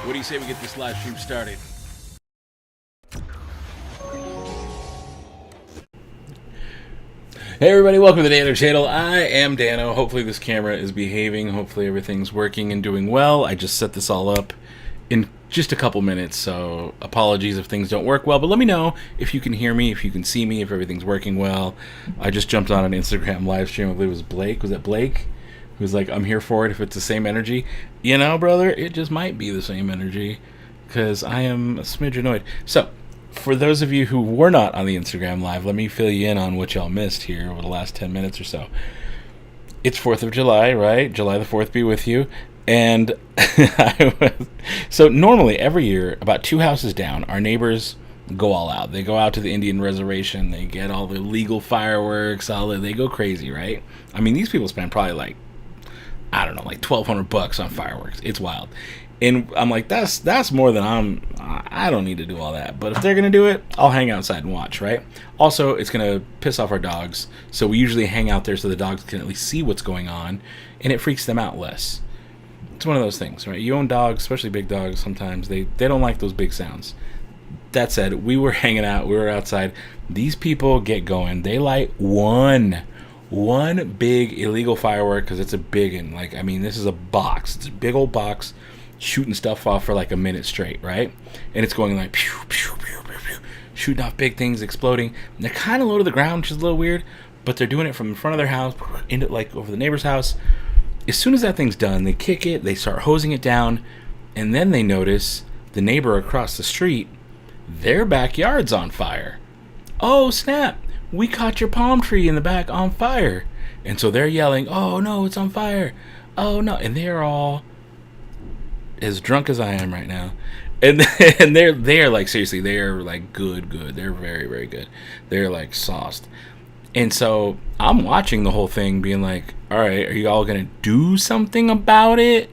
What do you say we get this live stream started? Hey everybody, welcome to the Dano channel. I am Dano. Hopefully this camera is behaving. Hopefully everything's working and doing well. I just set this all up in just a couple minutes, so apologies if things don't work well, but let me know if you can hear me, if you can see me, if everything's working well. I just jumped on an Instagram live stream. I believe it was Blake. Was that Blake? Who was like, I'm here for it if it's the same energy. You know, brother, it just might be the same energy because I am a smidge annoyed. So, for those of you who were not on the Instagram live, let me fill you in on what y'all missed here over the last 10 minutes or so. It's 4th of July, right? July the 4th be with you. And so normally every year, about 2 houses down, our neighbors go all out. They go out to the Indian reservation. They get all the legal fireworks. They go crazy, right? I mean, these people spend probably like, I don't know, like $1,200 on fireworks. It's wild. And I'm like, that's more than I don't need to do all that. But if they're going to do it, I'll hang outside and watch, right? Also, it's going to piss off our dogs. So we usually hang out there so the dogs can at least see what's going on. And it freaks them out less. It's one of those things, right? You own dogs, especially big dogs, sometimes. They don't like those big sounds. That said, we were hanging out. We were outside. These people get going. They light one big illegal firework because it's a big one. Like, I mean, this is a box. It's a big old box. Shooting stuff off for like a minute straight, right? And it's going like pew, pew, pew, pew, pew, shooting off big things, exploding. And they're kind of low to the ground, which is a little weird, but they're doing it from in front of their house into like over the neighbor's house. As soon as that thing's done, they kick it, they start hosing it down, and then they notice the neighbor across the street, their backyard's on fire. Oh snap, we caught your palm tree in the back on fire. And so they're yelling, oh no, it's on fire, oh no. And they're all as drunk as I am right now, and they're like, seriously, they're like good. They're very, very good. They're like sauced. And so I'm watching the whole thing, being like, all right, are you all gonna do something about it,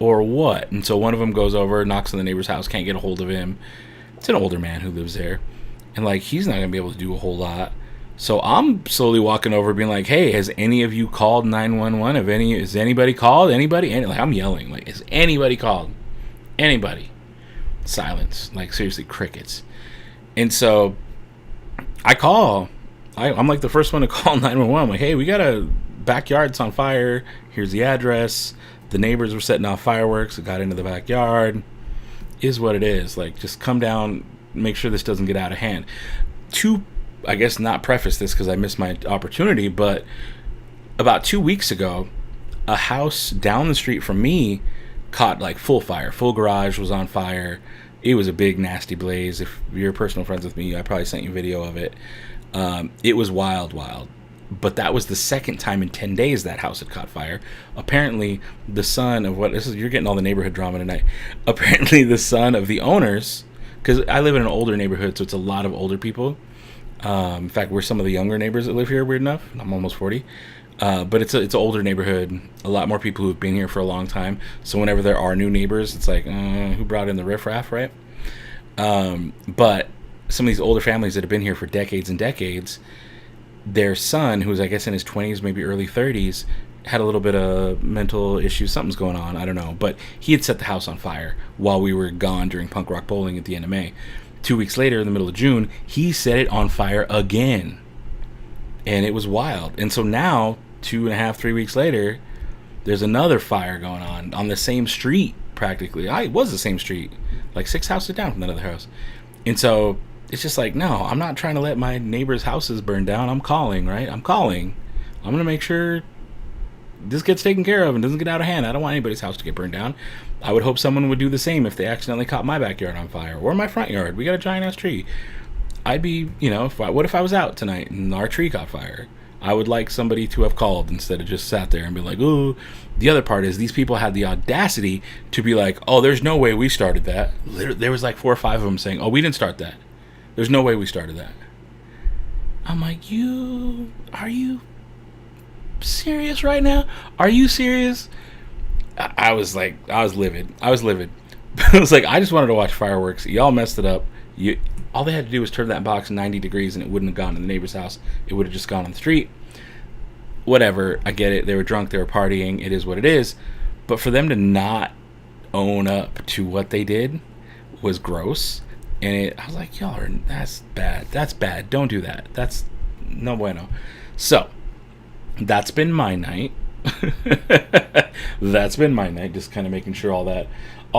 or what? And so one of them goes over, knocks on the neighbor's house, can't get a hold of him. It's an older man who lives there, and like he's not gonna be able to do a whole lot. So I'm slowly walking over, being like, hey, has any of you called 911? Has anybody called? Anybody? Like, I'm yelling, like, has anybody called? Anybody? Silence. Like, seriously, crickets. And so I call. I'm like the first one to call 911. I'm like, hey, we got a backyard that's on fire. Here's the address. The neighbors were setting off fireworks. It got into the backyard. Is what it is. Like, just come down, make sure this doesn't get out of hand. I guess not preface this because I missed my opportunity, but about 2 weeks ago, a house down the street from me caught like full fire. Full garage was on fire. It was a big nasty blaze. If you're personal friends with me, I probably sent you a video of it. It was wild. But that was the second time in 10 days that house had caught fire. Apparently, the son of you're getting all the neighborhood drama tonight. Apparently, the son of the owners, because I live in an older neighborhood, so it's a lot of older people. In fact, we're some of the younger neighbors that live here, weird enough. I'm almost 40. But it's an older neighborhood. A lot more people who've been here for a long time. So whenever there are new neighbors, it's like, who brought in the riffraff, right? But some of these older families that have been here for decades and decades, their son, who's I guess in his 20s, maybe early 30s, had a little bit of mental issues. Something's going on. I don't know. But he had set the house on fire while we were gone during punk rock bowling at the end of May. 2 weeks later, in the middle of June, he set it on fire again. And it was wild. And so now, 2.5, 3 weeks later, there's another fire going on the same street, practically. It was the same street, like 6 houses down from that other house. And so it's just like, no, I'm not trying to let my neighbors' houses burn down. I'm calling, right? I'm going to make sure this gets taken care of and doesn't get out of hand. I don't want anybody's house to get burned down. I would hope someone would do the same if they accidentally caught my backyard on fire or my front yard. We got a giant ass tree. I'd be, what if I was out tonight and our tree caught fire? I would like somebody to have called instead of just sat there and be like, ooh. The other part is these people had the audacity to be like, oh, there's no way we started that. There was like 4 or 5 of them saying, oh, we didn't start that. There's no way we started that. I'm like, are you serious right now? Are you serious? I was livid. I was like, I just wanted to watch fireworks. Y'all messed it up. All they had to do was turn that box 90 degrees and it wouldn't have gone to the neighbor's house. It would have just gone on the street. Whatever, I get it. They were drunk, they were partying. It is what it is. But for them to not own up to what they did was gross. And I was like, y'all are, that's bad. That's bad. Don't do that. That's no bueno. So that's been my night. That's been my night. Just kind of making sure all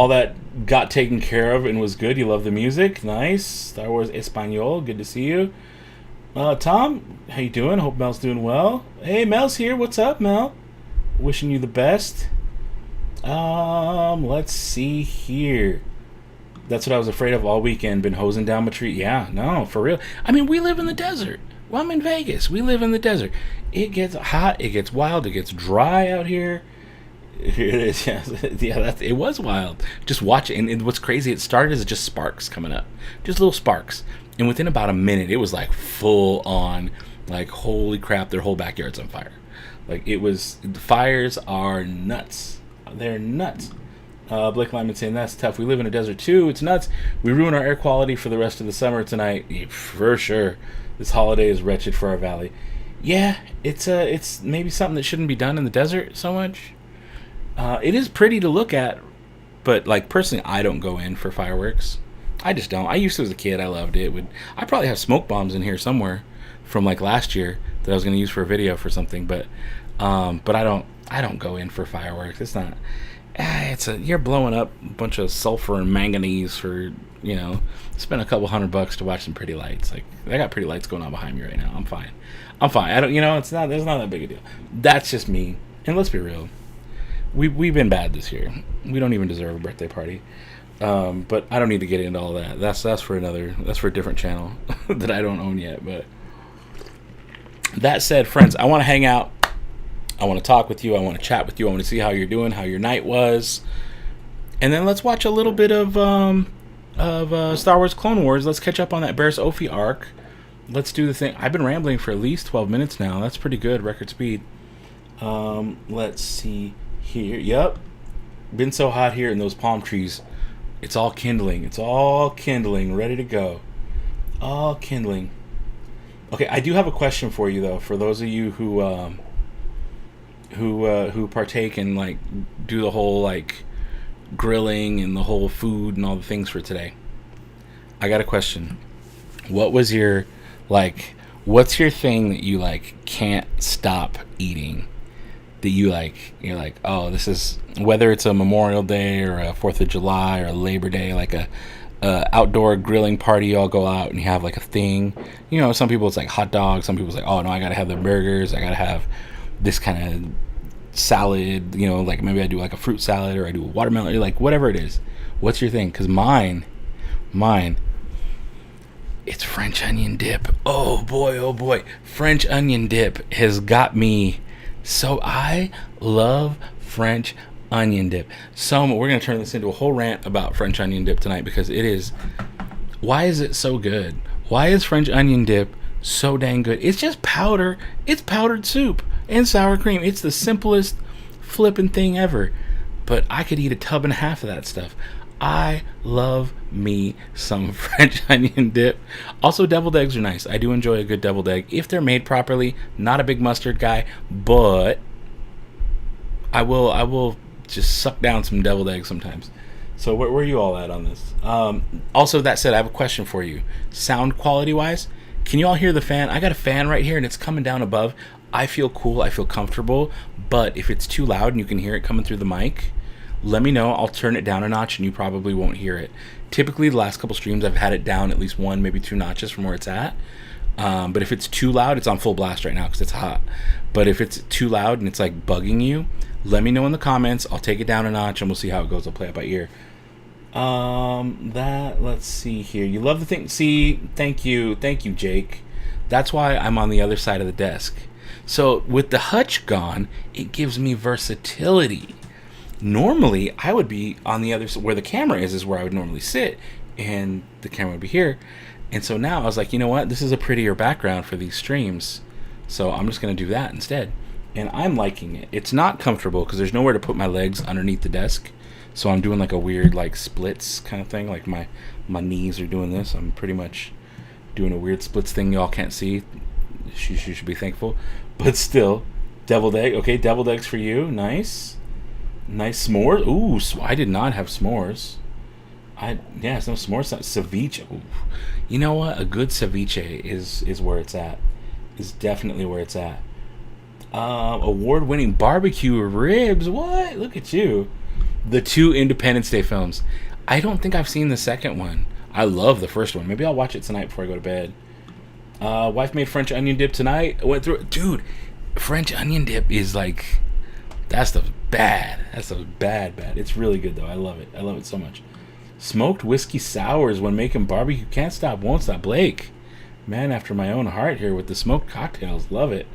that got taken care of and was good. You love the music. Nice. Star Wars Espanol. Good to see you. Tom, how you doing? Hope Mel's doing well. Hey, Mel's here. What's up, Mel? Wishing you the best. Let's see here. That's what I was afraid of all weekend. Been hosing down my tree. Yeah, no, for real. I mean, we live in the desert. Well, I'm in Vegas. We live in the desert. It gets hot. It gets wild. It gets dry out here. Here it is. Yeah, it was wild. Just watch it. And what's crazy, it started as just sparks coming up. Just little sparks. And within about a minute, it was like full on. Like, holy crap, their whole backyard's on fire. Like, it was, the fires are nuts. They're nuts. Blake Lyman saying, that's tough. We live in a desert too. It's nuts. We ruin our air quality for the rest of the summer tonight. Yeah, for sure. This holiday is wretched for our valley. Yeah, it's maybe something that shouldn't be done in the desert so much. It is pretty to look at, but like personally, I don't go in for fireworks. I just don't. I used to as a kid. I loved it. I probably have smoke bombs in here somewhere from like last year that I was going to use for a video for something, but I don't go in for fireworks. It's not. You're blowing up a bunch of sulfur and manganese for, spend a couple $100 to watch some pretty lights. Like, I got pretty lights going on behind me right now. I'm fine. I don't, there's not that big a deal. That's just me. And let's be real. We've been bad this year. We don't even deserve a birthday party. But I don't need to get into all that. That's for a different channel that I don't own yet. But that said, friends, I want to hang out. I want to talk with you. I want to chat with you. I want to see how you're doing, how your night was. And then let's watch a little bit of Star Wars Clone Wars. Let's catch up on that Bariss Ofee arc. Let's do the thing. I've been rambling for at least 12 minutes now. That's pretty good. Record speed. Let's see here. Yep. Been so hot here in those palm trees. It's all kindling. It's all kindling. Ready to go. All kindling. Okay, I do have a question for you, though. For those of you who partake and like do the whole like grilling and the whole food and all the things for today. I got a question. What's your thing that you like can't stop eating? That you're like, oh, this is, whether it's a Memorial Day or a 4th of July or a Labor Day, like a outdoor grilling party, you all go out and you have like a thing. Some people it's like hot dogs. Some people it's like, oh no, I gotta have the burgers. I gotta have this kind of salad, like maybe I do like a fruit salad or I do a watermelon, or like whatever it is. What's your thing? Because mine, it's French onion dip. Oh boy. French onion dip has got me. So I love French onion dip. So we're going to turn this into a whole rant about French onion dip tonight because it is, why is it so good? Why is French onion dip so dang good? It's just powder. It's powdered soup and sour cream. It's the simplest flipping thing ever. But I could eat a tub and a half of that stuff. I love me some French onion dip. Also, deviled eggs are nice. I do enjoy a good deviled egg if they're made properly. Not a big mustard guy, but I will just suck down some deviled eggs sometimes. So where are you all at on this? Also, that said, I have a question for you. Sound quality wise, can you all hear the fan? I got a fan right here and it's coming down above. I feel cool. I feel comfortable. But if it's too loud and you can hear it coming through the mic, let me know. I'll turn it down a notch and you probably won't hear it. Typically, the last couple streams, I've had it down at least 1, maybe 2 notches from where it's at. But if it's too loud, it's on full blast right now because it's hot. But if it's too loud and it's like bugging you, let me know in the comments. I'll take it down a notch and we'll see how it goes. I'll play it by ear. Let's see here. You love the thing. See, thank you, Jake. That's why I'm on the other side of the desk. So with the hutch gone, it gives me versatility. Normally, I would be on the other side where the camera is where I would normally sit, and the camera would be here. And so now I was like, you know what? This is a prettier background for these streams. So I'm just going to do that instead. And I'm liking it. It's not comfortable because there's nowhere to put my legs underneath the desk. So I'm doing like a weird like splits kind of thing. Like my knees are doing this. I'm pretty much doing a weird splits thing y'all can't see. You should be thankful. But still, deviled egg. Okay, deviled eggs for you. Nice. Nice s'mores. Ooh, I did not have s'mores. It's no s'mores. Ceviche. Ooh. You know what? A good ceviche is where it's at. Is definitely where it's at. Award-winning barbecue ribs. What? Look at you. The 2 Independence Day films. I don't think I've seen the second one. I love the first one. Maybe I'll watch it tonight before I go to bed. Wife made French onion dip tonight. I went through it. Dude, French onion dip is like... That stuff's bad. That stuff's bad. It's really good, though. I love it. I love it so much. Smoked whiskey sours when making barbecue. Can't stop, won't stop. Blake. Man after my own heart here with the smoked cocktails. Love it.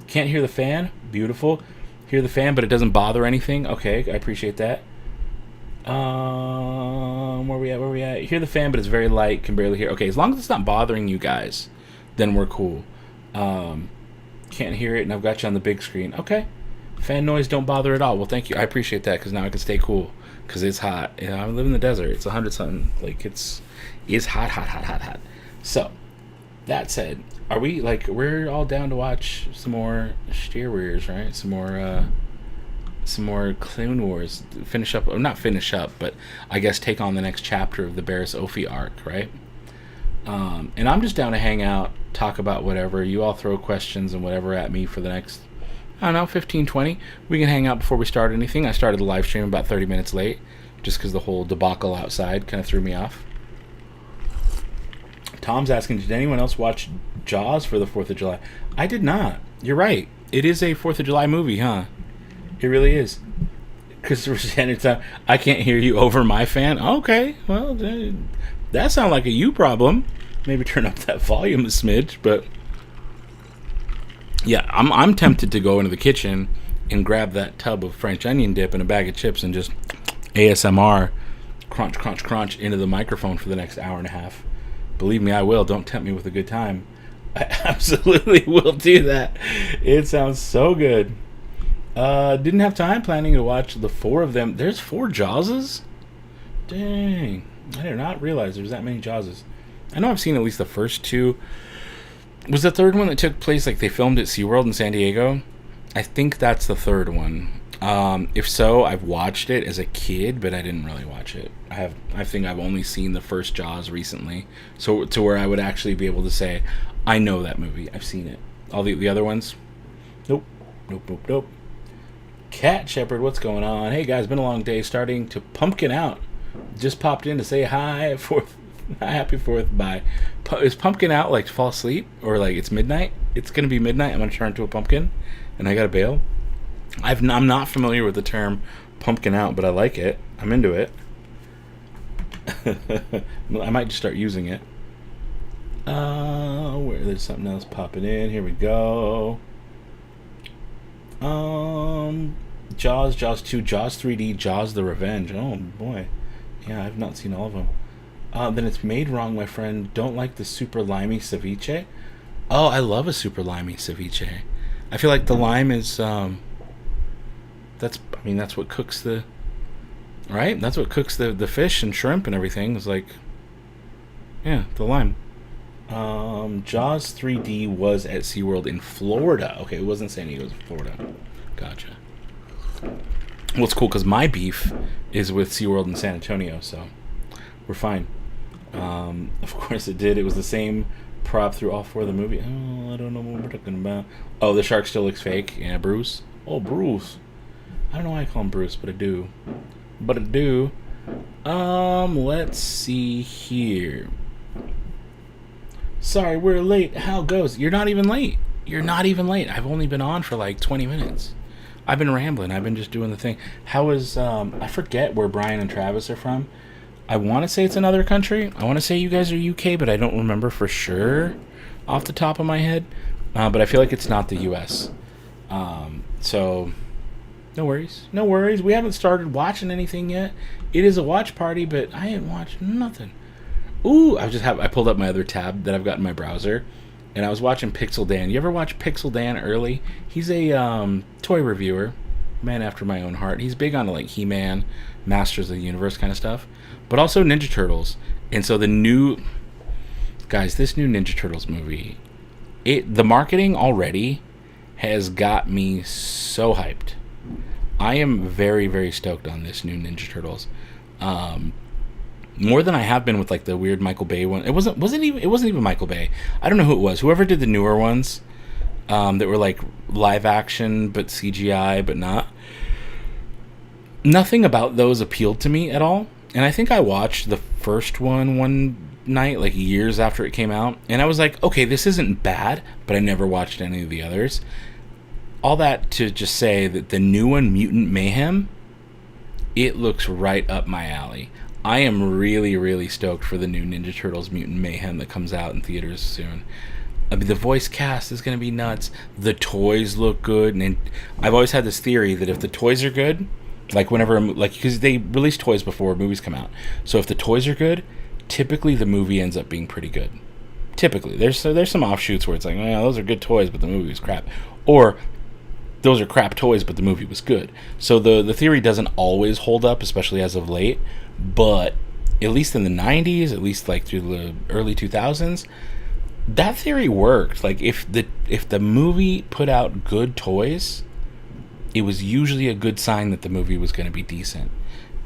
Can't hear the fan. Beautiful. Hear the fan, but it doesn't bother anything. Okay, I appreciate that. Where we at? Hear the fan, but it's very light. Can barely hear. Okay, as long as it's not bothering you guys, then we're cool. Can't hear it, and I've got you on the big screen. Okay. Fan noise don't bother at all. Well, thank you. I appreciate that, because now I can stay cool. Because it's hot. You know, I live in the desert. It's 100-something. Like, it's hot. So, that said, are we, like, we're all down to watch some more Steer Wars, right? Some more Clone Wars. Finish up, or not finish up, but I guess take on the next chapter of the Bariss Ofee arc, right? And I'm just down to hang out, talk about whatever. You all throw questions and whatever at me for the next, I don't know, 15, 20. We can hang out before we start anything. I started the live stream about 30 minutes late, just because the whole debacle outside kind of threw me off. Tom's asking, did anyone else watch Jaws for the 4th of July? I did not. You're right. It is a 4th of July movie, huh? It really is. Christopher Standard Time, I can't hear you over my fan. Okay, well, that sounds like a you problem. Maybe turn up that volume a smidge, but yeah, I'm tempted to go into the kitchen and grab that tub of French onion dip and a bag of chips and just ASMR crunch, crunch, crunch into the microphone for the next hour and a half. Believe me, I will. Don't tempt me with a good time. I absolutely will do that. It sounds so good. Didn't have time, planning to watch the 4 of them. There's 4 Jawses? Dang. I did not realize there was that many Jawses. I know I've seen at least the first 2. Was the 3rd one that took place, like they filmed at SeaWorld in San Diego? I think that's the 3rd one. If so, I've watched it as a kid, but I didn't really watch it. I think I've only seen the first Jaws recently, so to where I would actually be able to say, I know that movie. I've seen it. All the other ones? Nope. Cat Shepherd, what's going on? Hey guys, been a long day. Starting to pumpkin out. Just popped in to say hi. Happy 4th. Bye. Is pumpkin out like to fall asleep, or like it's midnight? It's gonna be midnight. I'm gonna turn into a pumpkin, and I gotta bail. I'm not familiar with the term pumpkin out, but I like it. I'm into it. I might just start using it. Where there's something else popping in. Here we go. Jaws 2, Jaws 3D, Jaws the Revenge. Oh boy. Yeah, I've not seen all of them. Then it's made wrong, my friend. Don't like the super limey ceviche. Oh, I love a super limey ceviche. I feel like the lime is that's what cooks the, right? That's what cooks the fish and shrimp and everything. Is like, yeah, the lime. Jaws 3D was at SeaWorld in Florida. Okay, it wasn't San Diego, it was Florida. Gotcha. Well, it's cool because my beef is with SeaWorld in San Antonio, so we're fine. Of course it did. It was the same prop through all 4 of the movie. Oh, I don't know what we're talking about. Oh, the shark still looks fake. Yeah, Bruce. Oh, Bruce. I don't know why I call him Bruce, but I do. Let's see here. Sorry, we're late. How goes? You're not even late. I've only been on for like 20 minutes. I've been rambling. I've been just doing the thing. How is, I forget where Brian and Travis are from. I want to say it's another country. I want to say you guys are UK, but I don't remember for sure off the top of my head. But I feel like it's not the US. So, no worries. We haven't started watching anything yet. It is a watch party, but I ain't watched nothing. Ooh, I pulled up my other tab that I've got in my browser, and I was watching Pixel Dan. You ever watch Pixel Dan early? He's a toy reviewer, man after my own heart. He's big on like He-Man, Masters of the Universe kind of stuff, but also Ninja Turtles. And so this new Ninja Turtles movie, the marketing already has got me so hyped. I am very, very stoked on this new Ninja Turtles. More than I have been with like the weird Michael Bay one. It wasn't even Michael Bay. I don't know who it was. Whoever did the newer ones that were like live action but CGI but not. Nothing about those appealed to me at all. And I think I watched the first one night, like years after it came out, and I was like, okay, this isn't bad, but I never watched any of the others. All that to just say that the new one, Mutant Mayhem, it looks right up my alley. I am really, really stoked for the new Ninja Turtles Mutant Mayhem that comes out in theaters soon. I mean, the voice cast is going to be nuts. The toys look good, and I've always had this theory that if the toys are good, like whenever, like, because they release toys before movies come out, so if the toys are good, typically the movie ends up being pretty good. Typically, there's some offshoots where it's like, well, those are good toys, but the movie was crap, or those are crap toys, but the movie was good. So the theory doesn't always hold up, especially as of late, but at least in the 90s, at least like through the early 2000s, that theory worked. Like if the movie put out good toys, it was usually a good sign that the movie was going to be decent.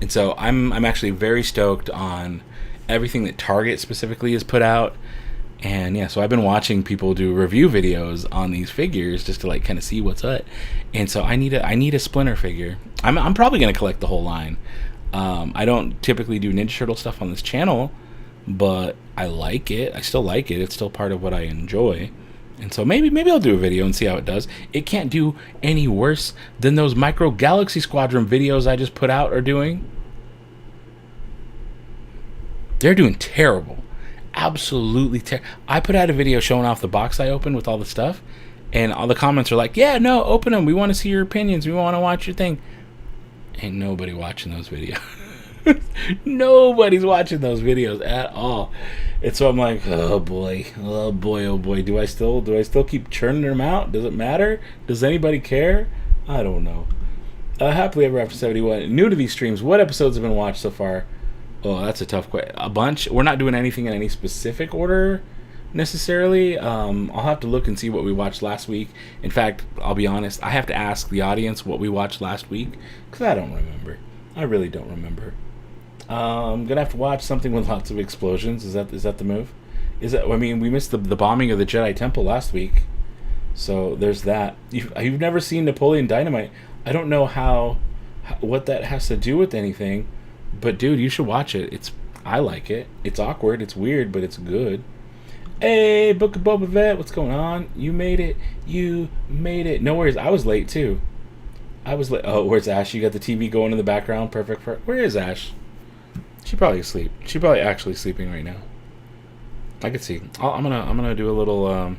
And so I'm actually very stoked on everything that Target specifically has put out. And yeah, so I've been watching people do review videos on these figures just to like kind of see what's up. And so I need a Splinter figure. I'm probably going to collect the whole line. I don't typically do Ninja Turtle stuff on this channel, but I like it. I still like it. It's still part of what I enjoy. And so maybe I'll do a video and see how it does. It can't do any worse than those Micro Galaxy Squadron videos I just put out are doing. They're doing terrible. Absolutely terrible. I put out a video showing off the box I opened with all the stuff, and all the comments are like, yeah, no, open them. We want to see your opinions. We want to watch your thing. Ain't nobody watching those videos. Nobody's watching those videos at all. And so I'm like, oh boy. Do I still keep churning them out? Does it matter? Does anybody care? I don't know. Happily Ever After 71. New to these streams, what episodes have been watched so far? Oh, that's a tough question. A bunch. We're not doing anything in any specific order necessarily. I'll have to look and see what we watched last week. In fact, I'll be honest, I have to ask the audience what we watched last week, because I don't remember. I really don't remember. I'm gonna have to watch something with lots of explosions. Is that the move? I mean, we missed the bombing of the Jedi Temple last week, so there's that. You've never seen Napoleon Dynamite. I don't know what that has to do with anything, but dude, you should watch it. I like it. It's awkward, it's weird, but it's good. Hey, Book of Boba Fett, what's going on? You made it. No worries. I was late too. Oh, where's Ash? You got the TV going in the background. Perfect. Where is Ash? She's probably asleep. She's probably actually sleeping right now. I could see. I'm gonna do a little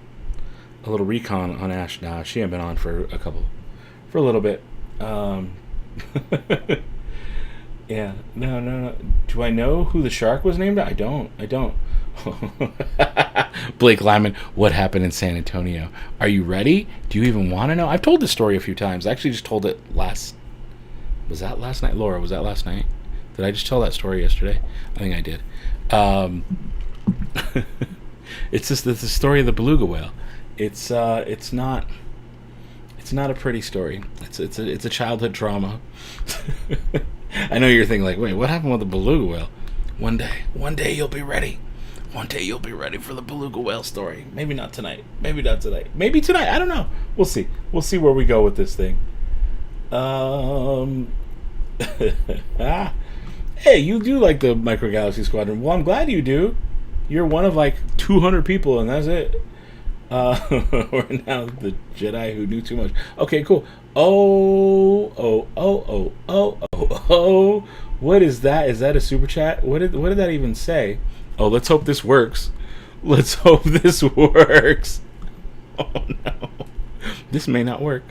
recon on Ash now. She ain't been on for a little bit. Yeah. No. Do I know who the shark was named? I don't. Blake Lyman, what happened in San Antonio? Are you ready? Do you even want to know? I've told this story a few times. I actually just told it was that last night? Laura, was that last night? Did I just tell that story yesterday? I think I did. It's the story of the beluga whale. It's not a pretty story. It's a childhood trauma. I know you're thinking like, wait, what happened with the beluga whale? One day you'll be ready. One day you'll be ready for the beluga whale story. Maybe not tonight. Maybe tonight. I don't know. We'll see. We'll see where we go with this thing. Hey, you do like the Micro Galaxy Squadron. Well, I'm glad you do. You're one of like 200 people, and that's it. Or now the Jedi who knew too much. Okay, cool. Oh. What is that? Is that a super chat? What did that even say? Oh, let's hope this works. Let's hope this works. Oh no. This may not work.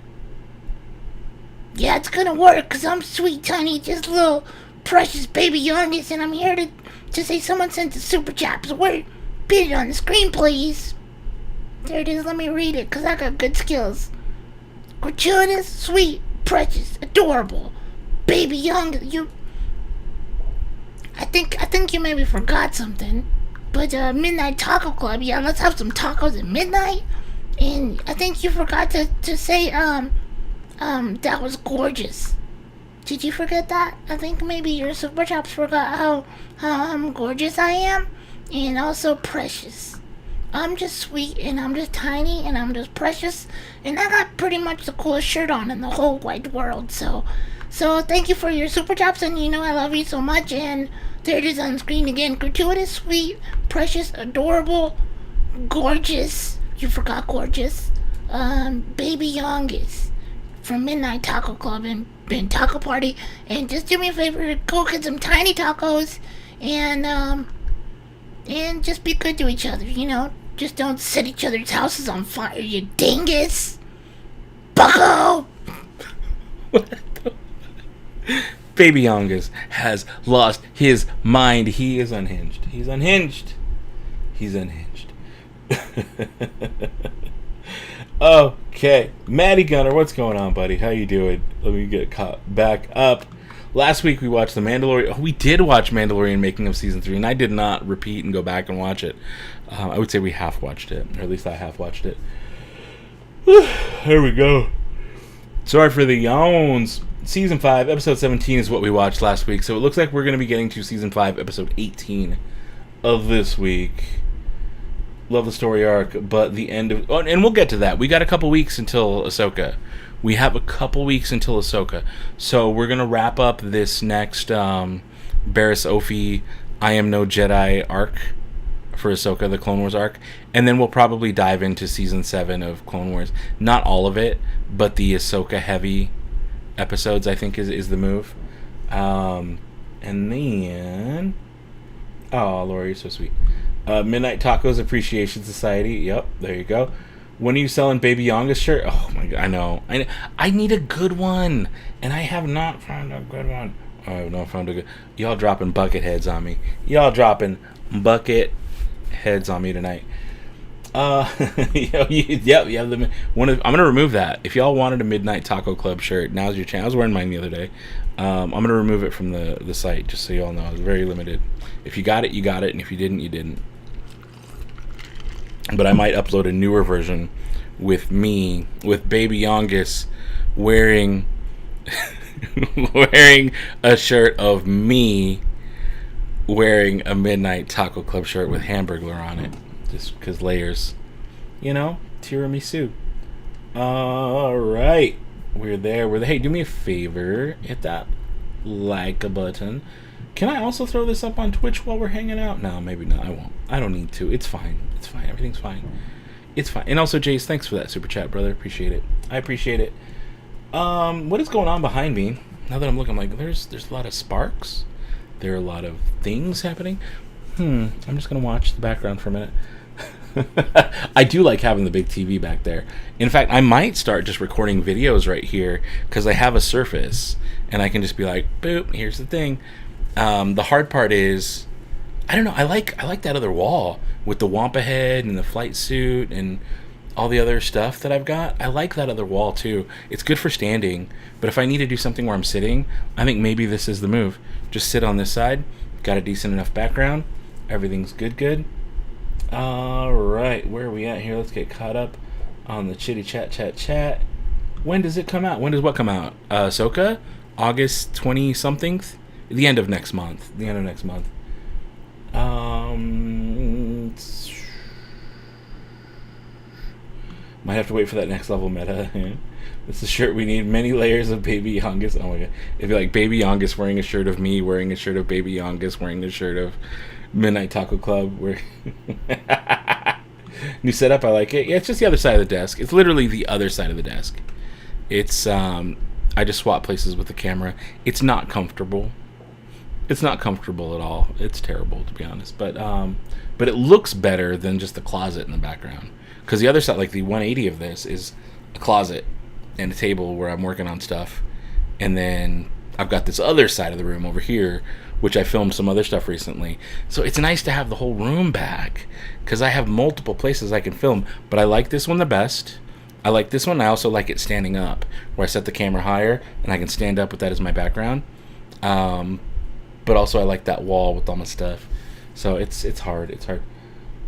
Yeah, it's gonna work, because I'm sweet, tiny, just little precious baby youngest, and I'm here to say someone sent a super chat. So word, put it on the screen, please. There it is. Let me read it, because I got good skills. Gratuitous, sweet, precious, adorable, baby youngest. I think you maybe forgot something. But Midnight Taco Club, yeah, let's have some tacos at midnight. And I think you forgot to say that was gorgeous. Did you forget that? I think maybe your super chops forgot how gorgeous I am, and also precious. I'm just sweet, and I'm just tiny, and I'm just precious, and I got pretty much the coolest shirt on in the whole wide world. So thank you for your super chops, and I love you so much. And there it is on screen again. Gratuitous, sweet, precious, adorable, gorgeous. You forgot gorgeous. Baby youngest from Midnight Taco Club and Taco Party. And just do me a favor, go get some tiny tacos, and just be good to each other. Just don't set each other's houses on fire, you dingus. Bucko. Baby Yongus has lost his mind. He is unhinged. He's unhinged. He's unhinged. Okay, Maddie Gunner, what's going on, buddy? How you doing? Let me get caught back up. Last week we watched The Mandalorian. We did watch Mandalorian making of season 3, and I did not repeat and go back and watch it. I would say we half watched it, or at least I half watched it. Here we go. Sorry for the yawns. Season 5, episode 17 is what we watched last week, so it looks like we're going to be getting to season 5, episode 18 of this week. Love the story arc, but the end of... Oh, and we'll get to that. We got a couple weeks until Ahsoka. We have a couple weeks until Ahsoka. So we're going to wrap up this next Bariss Ofee I Am No Jedi arc for Ahsoka, the Clone Wars arc. And then we'll probably dive into season 7 of Clone Wars. Not all of it, but the Ahsoka heavy episodes, I think, is the move. And then... Oh, Lori, you're so sweet. Midnight Tacos Appreciation Society. Yep, there you go. When are you selling Baby Yonga's shirt? Oh my god, I know. I need a good one, and I have not found a good one. I have not found a good... Y'all dropping bucket heads on me. Y'all dropping bucket heads on me tonight. Yep. I'm gonna remove that. If y'all wanted a Midnight Taco Club shirt, now's your chance. I was wearing mine the other day. I'm gonna remove it from the site, just so y'all know. It's very limited. If you got it, you got it, and if you didn't, you didn't. But I might upload a newer version with me, with Baby Yongus wearing wearing a shirt of me wearing a Midnight Taco Club shirt with Hamburglar on it. Just because layers. Tiramisu. Alright. We're there. Hey, do me a favor. Hit that like a button. Can I also throw this up on Twitch while we're hanging out? No, maybe not. I won't. I don't need to. It's fine. It's fine. Everything's fine. It's fine. And also, Jace, thanks for that super chat, brother. Appreciate it. I appreciate it. What is going on behind me? Now that I'm looking, like, there's a lot of sparks. There are a lot of things happening. I'm just going to watch the background for a minute. I do like having the big TV back there. In fact, I might start just recording videos right here because I have a Surface and I can just be like, boop, here's the thing. The hard part is, I don't know, I like that other wall with the Wampa head and the flight suit and all the other stuff that I've got. I like that other wall too. It's good for standing, but if I need to do something where I'm sitting, I think maybe this is the move. Just sit on this side, got a decent enough background, everything's good. Alright, where are we at here? Let's get caught up on the chitty chat. When does it come out? When does what come out? Ahsoka? August 20-something? The end of next month. Might have to wait for that next level meta. It's the shirt we need. Many layers of Baby Yongus. Oh my god. It'd be like Baby Yongus wearing a shirt of me, wearing a shirt of Baby Yongus, wearing a shirt of Midnight Taco Club. New setup, I like it. Yeah, it's just the other side of the desk. It's literally the other side of the desk. It's, I just swap places with the camera. It's not comfortable. It's not comfortable at all. It's terrible, to be honest. But it looks better than just the closet in the background. Because the other side, like the 180 of this, is a closet and a table where I'm working on stuff. And then I've got this other side of the room over here, which I filmed some other stuff recently. So it's nice to have the whole room back, because I have multiple places I can film. But I like this one the best. I like this one. I also like it standing up, where I set the camera higher, and I can stand up with that as my background. But also I like that wall with all my stuff. So it's hard.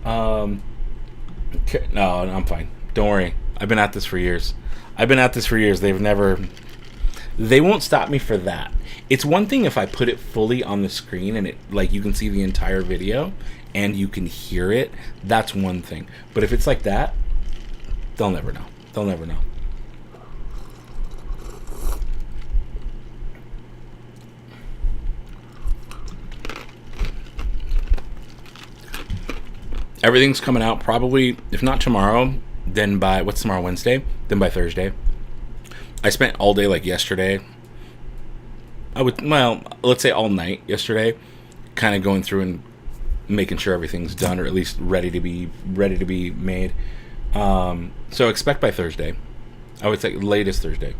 No, I'm fine. Don't worry. I've been at this for years. They've never They won't stop me for that. It's one thing if I put it fully on the screen and it like you can see the entire video and you can hear it. That's one thing. But if it's like that, they'll never know. They'll never know. Everything's coming out probably, if not tomorrow, then by, what's tomorrow, Wednesday? Then by Thursday. I spent all day like yesterday. Let's say all night yesterday, kind of going through and making sure everything's done or at least ready to be made. So expect by Thursday. I would say latest Thursday.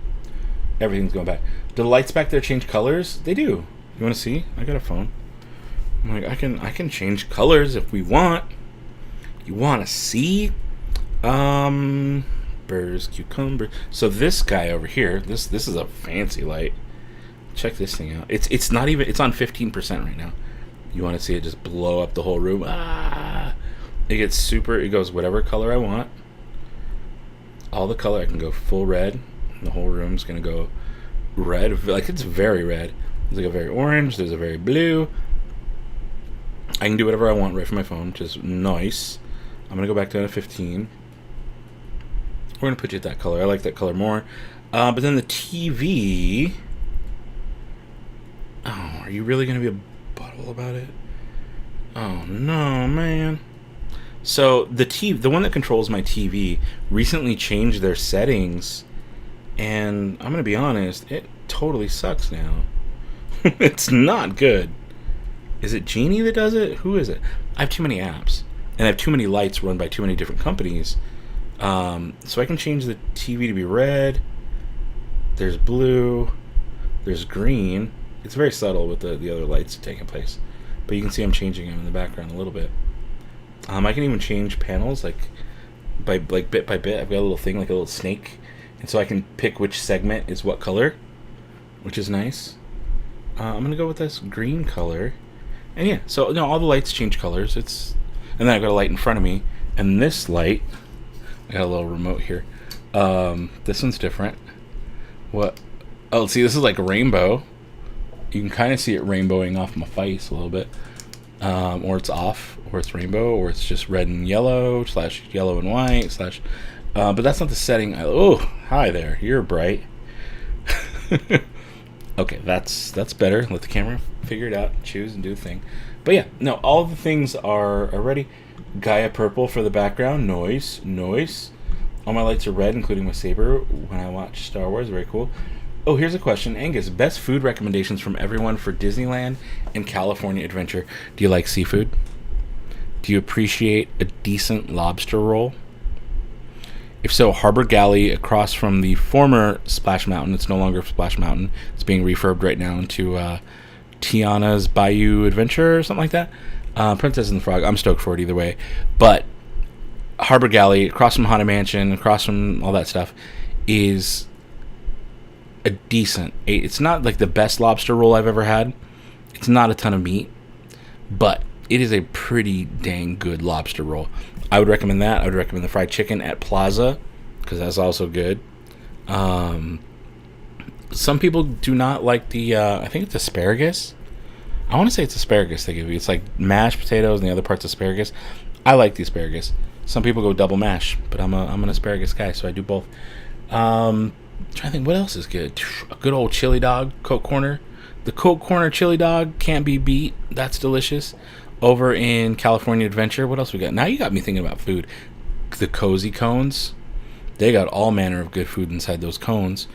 Everything's going back. Do the lights back there change colors? They do. You want to see? I got a phone. I'm like, I can change colors if we want. You want to see? Burrs, cucumber. So this guy over here, this is a fancy light. Check this thing out. It's not even, it's on 15% right now. You want to see it just blow up the whole room? It gets super, it goes whatever color I want. All the color, I can go full red. The whole room's going to go red. Like, it's very red. There's like a very orange, there's a very blue. I can do whatever I want right from my phone, which is nice. I'm going to go back down to 15. We're going to put you at that color. I like that color more. But then the TV... Oh, are you really going to be a butthole about it? Oh, no, man. So, the one that controls my TV recently changed their settings. And I'm going to be honest, it totally sucks now. It's not good. Is it Genie that does it? Who is it? I have too many apps. And I have too many lights run by too many different companies. So I can change the TV to be red. There's blue. There's green. It's very subtle with the other lights taking place. But you can see I'm changing them in the background a little bit. I can even change panels like bit by bit. I've got a little thing like a little snake. And so I can pick which segment is what color, which is nice. I'm going to go with this green color. And yeah, so no, all the lights change colors. And then I've got a light in front of me. And this light, I got a little remote here. This one's different. What? Oh, see, this is like a rainbow. You can kind of see it rainbowing off my face a little bit. Or it's off, or it's rainbow, or it's just red and yellow, / yellow and white, / but that's not the setting. Oh, hi there. You're bright. Okay, that's better. Let the camera figure it out, choose and do the thing. But yeah, no, all the things are ready. Gaia purple for the background. Noise. All my lights are red, including my saber when I watch Star Wars. Very cool. Oh, here's a question. Angus, best food recommendations from everyone for Disneyland and California Adventure. Do you like seafood? Do you appreciate a decent lobster roll? If so, Harbor Galley across from the former Splash Mountain. It's no longer Splash Mountain. It's being refurbed right now into Tiana's Bayou Adventure or something like that. Princess and the Frog. I'm stoked for it either way. But Harbor Galley, across from Haunted Mansion, across from all that stuff, is a decent... It's not like the best lobster roll I've ever had. It's not a ton of meat. But it is a pretty dang good lobster roll. I would recommend that. I would recommend the fried chicken at Plaza, because that's also good. Some people do not like the... I think it's asparagus. I want to say it's asparagus they give you. It's like mashed potatoes and the other part's asparagus. I like the asparagus. Some people go double mash, but I'm an asparagus guy, so I do both. Trying to think what else is good. A good old chili dog, Coke Corner. The Coke Corner chili dog can't be beat. That's delicious. Over in California Adventure, what else we got? Now you got me thinking about food. The Cozy Cones. They got all manner of good food inside those cones.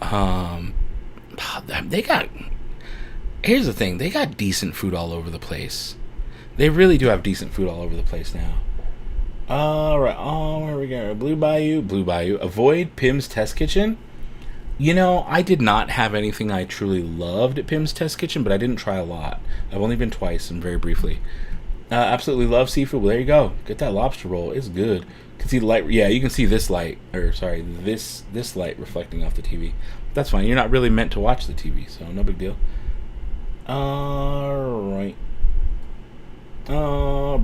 They got... Here's the thing. They got decent food all over the place. They really do have decent food all over the place now. Alright. Oh, where are we going? Blue Bayou. Avoid Pim's Test Kitchen. You know, I did not have anything I truly loved at Pim's Test Kitchen, but I didn't try a lot. I've only been twice and very briefly. Absolutely love seafood. Well, there you go. Get that lobster roll. It's good. You can see the light. Yeah, you can see this light. Or, sorry, this light reflecting off the TV. That's fine. You're not really meant to watch the TV, so no big deal. Alright.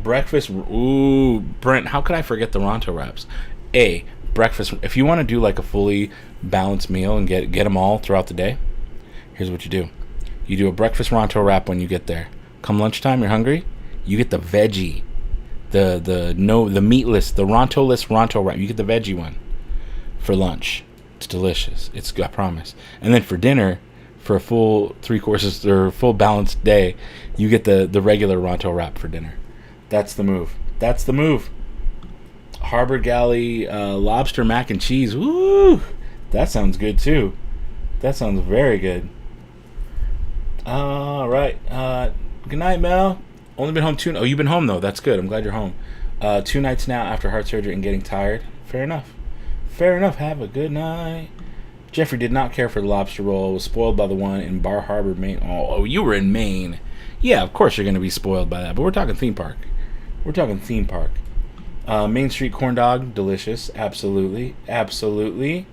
Breakfast. Ooh, Brent, how could I forget the Ronto wraps? A, breakfast. If you want to do like a fully balanced meal and get them all throughout the day, here's what you do. You do a breakfast Ronto wrap when you get there. Come lunchtime, you're hungry, you get the veggie, the meatless, the Ronto-less Ronto wrap. You get the veggie one for lunch. It's delicious. It's good, I promise. And then for dinner, for a full 3 courses or full balanced day, you get the regular Ronto wrap for dinner. That's the move. That's the move. Harbor Galley lobster mac and cheese. Woo! That sounds good too. That sounds very good. All right. Good night, Mel. Only been home 2. Oh, you've been home though. That's good. I'm glad you're home. 2 nights now after heart surgery and getting tired. Fair enough. Fair enough. Have a good night. Jeffrey did not care for the lobster roll. Was spoiled by the one in Bar Harbor, Maine. Oh, you were in Maine. Yeah, of course you're going to be spoiled by that. But we're talking theme park. We're talking theme park. Main Street corn dog, delicious. Absolutely. Absolutely.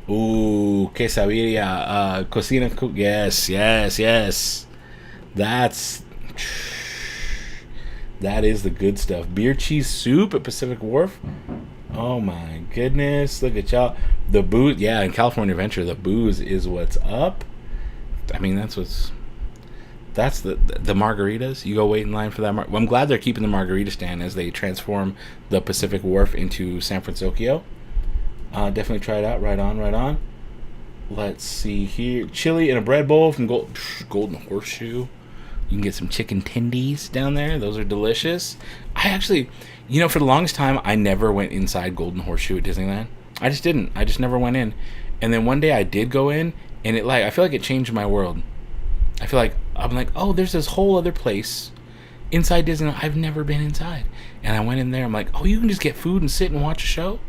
Ooh, quesadilla. Cocina. Yes. That is the good stuff. Beer cheese soup at Pacific Wharf. Oh my goodness. Look at y'all. The booze. Yeah, in California Adventure, the booze is what's up. I mean, that's the margaritas. You go wait in line for that. I'm glad they're keeping the margarita stand as they transform the Pacific Wharf into San Francisco. Definitely try it out. Right on. Let's see here. Chili in a bread bowl from Golden Horseshoe. You can get some chicken tendies down there. Those are delicious. I actually, for the longest time, I never went inside Golden Horseshoe at Disneyland. I just didn't. I just never went in. And then one day I did go in, and I feel like it changed my world. I feel like, I'm like, oh, there's this whole other place inside Disneyland. I've never been inside. And I went in there. I'm like, oh, you can just get food and sit and watch a show?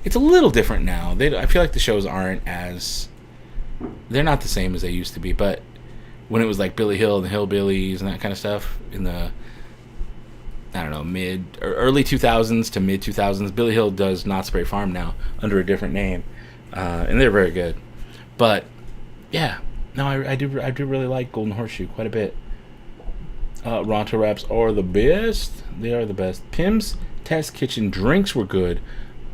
It's a little different now. I feel like the shows aren't they're not the same as they used to be. But when it was like Billy Hill and the Hillbillies and that kind of stuff in the, I don't know, mid or early 2000s to mid 2000s, Billy Hill does Knott's Berry Farm now under a different name. And they're very good. But, yeah. No, I do really like Golden Horseshoe quite a bit. Ronto wraps are the best. They are the best. Pim's Test Kitchen drinks were good,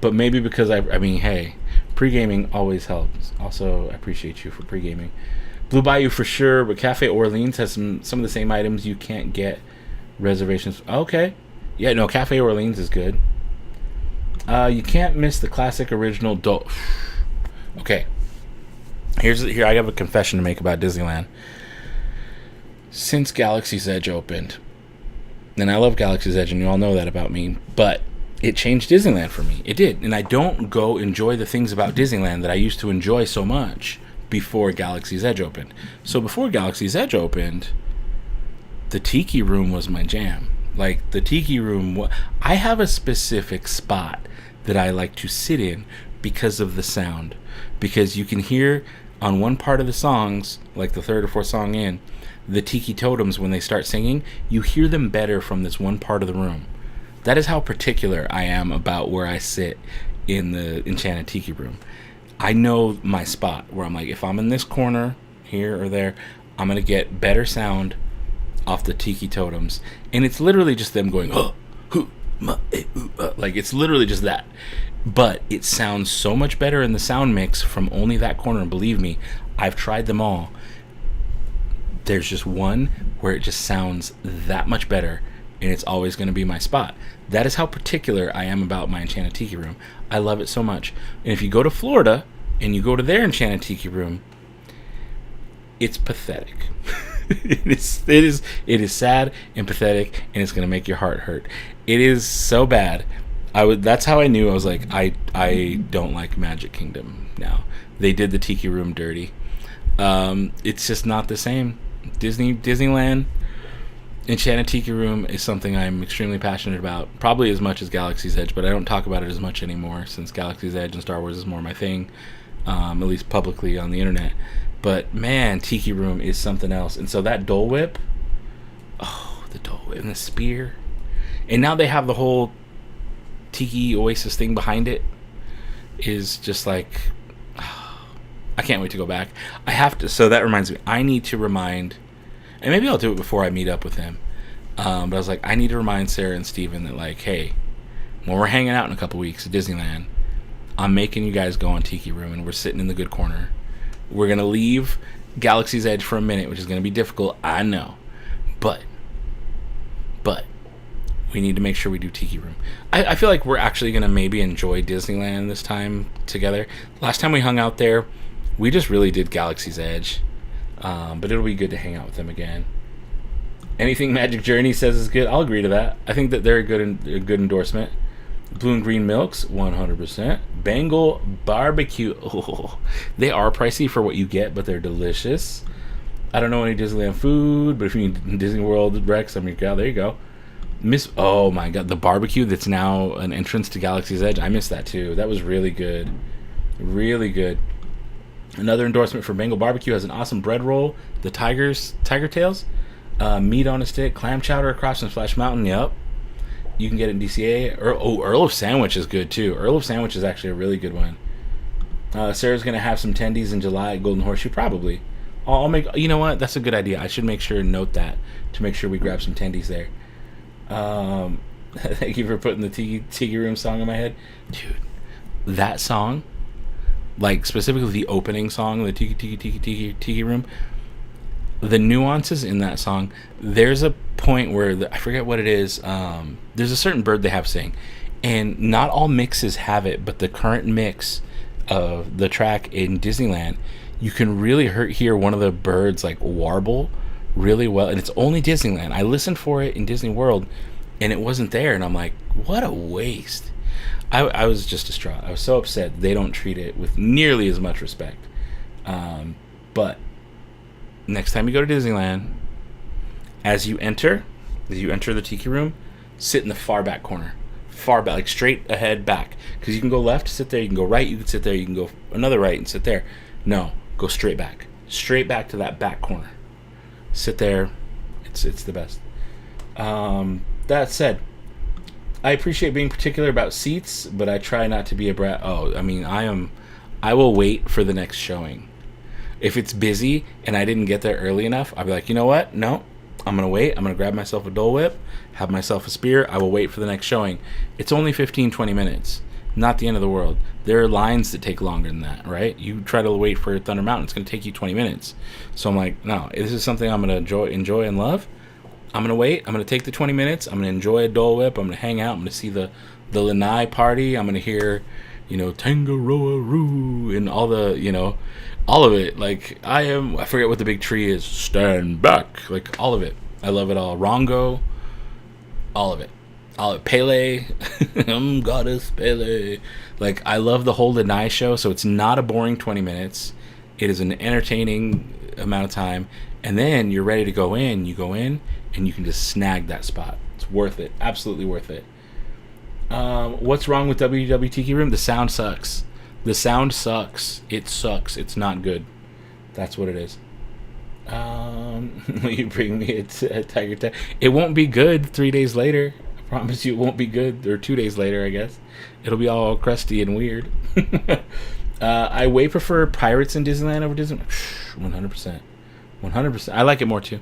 but maybe because I mean, hey, pre-gaming always helps. Also, I appreciate you for pre-gaming. Blue Bayou for sure, but Cafe Orleans has some of the same items you can't get reservations. Okay. Yeah, no, Cafe Orleans is good. You can't miss the classic original Okay. Here I have a confession to make about Disneyland. Since Galaxy's Edge opened, and I love Galaxy's Edge, and you all know that about me, but it changed Disneyland for me. It did. And I don't go enjoy the things about Disneyland that I used to enjoy so much before Galaxy's Edge opened. So before Galaxy's Edge opened, the Tiki Room was my jam. Like, the Tiki Room, I have a specific spot that I like to sit in because of the sound. Because you can hear on one part of the songs, like the third or fourth song in, the Tiki Totems, when they start singing, you hear them better from this one part of the room. That is how particular I am about where I sit in the Enchanted Tiki Room. I know my spot where I'm like, if I'm in this corner, here or there, I'm going to get better sound off the Tiki Totems. And it's literally just them going, like, it's literally just that. But it sounds so much better in the sound mix from only that corner. And believe me, I've tried them all. There's just one where it just sounds that much better, and it's always going to be my spot. That is how particular I am about my Enchanted Tiki Room. I love it so much. And if you go to Florida and you go to their Enchanted Tiki Room, it's pathetic. It is sad and pathetic, and it's going to make your heart hurt. It is so bad. That's how I knew. I was like, I don't like Magic Kingdom now. They did the Tiki Room dirty. It's just not the same. Disneyland Enchanted Tiki Room is something I'm extremely passionate about, probably as much as Galaxy's Edge, but I don't talk about it as much anymore since Galaxy's Edge and Star Wars is more my thing, at least publicly on the internet. But man, Tiki Room is something else. And so that Dole Whip, the Dole Whip and the spear, and now they have the whole Tiki Oasis thing behind it, is just like, I can't wait to go back. I have to. So that reminds me, I need to remind, and maybe I'll do it before I meet up with him. But I was like, I need to remind Sarah and Steven that, like, hey, when we're hanging out in a couple weeks at Disneyland, I'm making you guys go on Tiki Room, and we're sitting in the good corner. We're going to leave Galaxy's Edge for a minute, which is going to be difficult, I know. But we need to make sure we do Tiki Room. I feel like we're actually going to maybe enjoy Disneyland this time together. Last time we hung out there, we just really did Galaxy's Edge. But it'll be good to hang out with them again. Anything Magic Journey says is good, I'll agree to that. I think that they're a good endorsement. Blue and Green Milks, 100%. Bengal Barbecue. Oh, they are pricey for what you get, but they're delicious. I don't know any Disneyland food, but if you need Disney World Rex, I mean, there you go. Oh my god, the barbecue that's now an entrance to Galaxy's Edge. I missed that too. That was really good. Really good. Another endorsement for Bengal Barbecue has an awesome bread roll. The Tiger Tails. Meat on a stick. Clam chowder across from Splash Mountain. Yep. You can get it in DCA. Earl of Sandwich is good too. Earl of Sandwich is actually a really good one. Sarah's going to have some tendies in July at Golden Horseshoe. Probably. I'll make. You know what? That's a good idea. I should make sure and note that to make sure we grab some tendies there. Thank you for putting the Tiki Room song in my head. Dude, that song, like specifically the opening song, the Tiki Room, the nuances in that song, there's a point where, I forget what it is, there's a certain bird they have sing, and not all mixes have it, but the current mix of the track in Disneyland, you can really hear one of the birds like warble really well, and it's only Disneyland. I listened for it in Disney World, and it wasn't there, and I'm like, what a waste. I was just distraught. I was so upset they don't treat it with nearly as much respect. But next time you go to Disneyland, as you enter the Tiki Room, sit in the far back corner. Far back, like straight ahead back. Because you can go left, sit there. You can go right, you can sit there. You can go another right and sit there. No, go straight back. Straight back to that back corner. Sit there. It's the best. That said, I appreciate being particular about seats, but I try not to be a brat. I will wait for the next showing. If it's busy and I didn't get there early enough, I'll be like, you know what? No, I'm going to wait. I'm going to grab myself a Dole Whip, have myself a spear. I will wait for the next showing. It's only 15, 20 minutes. Not the end of the world. There are lines that take longer than that, right? You try to wait for Thunder Mountain, it's going to take you 20 minutes. So I'm like, no, this is something I'm going to enjoy and love. I'm going to wait. I'm going to take the 20 minutes. I'm going to enjoy a Dole Whip. I'm going to hang out. I'm going to see the Lanai party. I'm going to hear, Tangaroa Roo and all the, all of it. Like, I forget what the big tree is. Stand back. Like, all of it. I love it all. Rongo. All of it. Pele. I'm goddess Pele. Like, I love the whole Lanai show, so it's not a boring 20 minutes. It is an entertaining amount of time. And then you're ready to go in. You go in, and you can just snag that spot. It's worth it. Absolutely worth it. What's wrong with WW Tiki Room? The sound sucks. The sound sucks. It sucks. It's not good. That's what it is. Will you bring me a Tiger Tail? It won't be good 3 days later. I promise you it won't be good. Or 2 days later, I guess. It'll be all crusty and weird. I way prefer Pirates in Disneyland over Disney. 100%. 100%. I like it more too.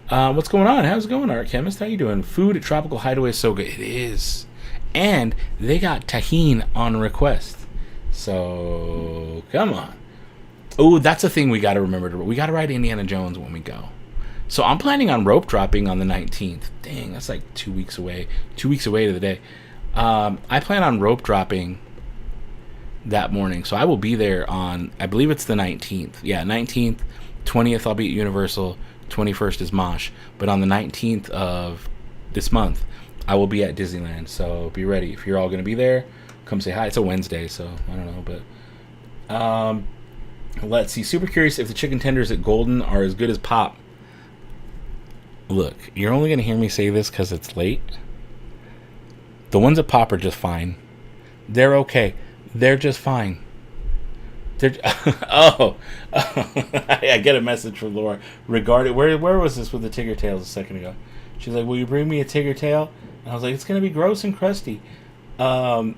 What's going on? How's it going, Art Chemist? How you doing? Food at Tropical Hideaway is so good. It is. And they got tahine on request. So, come on. Oh, that's a thing we got to remember. We got to ride Indiana Jones when we go. So I'm planning on rope dropping on the 19th. Dang, that's like 2 weeks away. 2 weeks away to the day. I plan on rope dropping that morning. So I will be there on, I believe it's the 19th. Yeah, 19th. 20th I'll be at Universal. 21st is Mosh. But on the 19th of this month, I will be at Disneyland. So be ready. If you're all going to be there, come say hi. It's a Wednesday, so I don't know. But let's see. Super curious if the chicken tenders at Golden are as good as Pop. Look, you're only going to hear me say this because it's late. The ones at Pop are just fine. They're okay. They're just fine. They're I get a message from Laura regarding where was this with the Tigger tails a second ago? She's like, "Will you bring me a Tigger tail?" And I was like, "It's gonna be gross and crusty." Where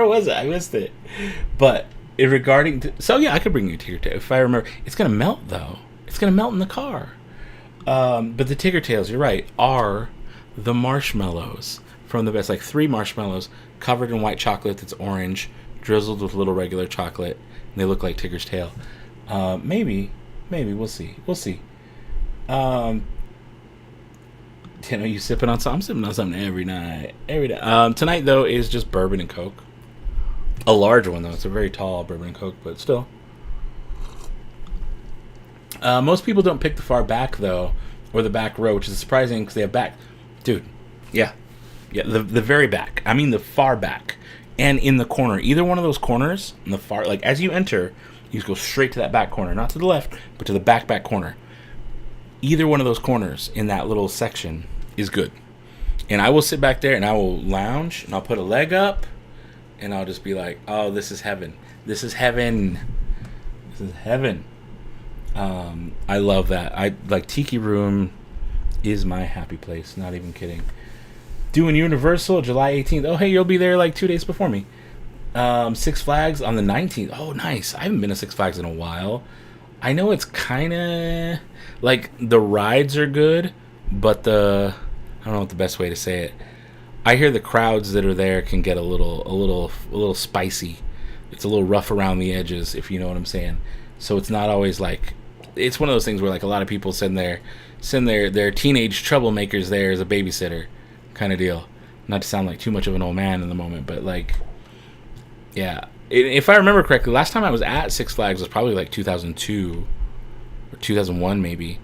was it? I missed it. But so yeah, I could bring you a Tigger tail if I remember. It's gonna melt though. It's gonna melt in the car. But the Tigger tails, you're right, are the marshmallows from the best. Like 3 marshmallows covered in white chocolate that's orange, drizzled with little regular chocolate. And they look like Tigger's tail. Maybe we'll see. Are you sipping on something? I'm sipping on something every night. Tonight though is just bourbon and Coke. A large one though. It's a very tall bourbon and Coke, but still. Most people don't pick the far back though, or the back row, which is surprising because they have back. Dude, yeah, the very back. I mean the far back, and in the corner. Either one of those corners, in the far, like as you enter, you just go straight to that back corner, not to the left, but to the back corner. Either one of those corners in that little section is good, and I will sit back there and I will lounge and I'll put a leg up, and I'll just be like, oh, this is heaven. This is heaven. I love that. I like Tiki Room is my happy place. Not even kidding. Doing Universal July 18th. Oh, hey, you'll be there like 2 days before me. Six Flags on the 19th. Oh, nice. I haven't been to Six Flags in a while. I know it's kind of like the rides are good, but I don't know what the best way to say it. I hear the crowds that are there can get a little spicy. It's a little rough around the edges, if you know what I'm saying. So it's not always like, it's one of those things where like a lot of people send their teenage troublemakers there as a babysitter kind of deal. Not to sound like too much of an old man in the moment, but like, yeah. If I remember correctly, last time I was at Six Flags was probably like 2002 or 2001 maybe.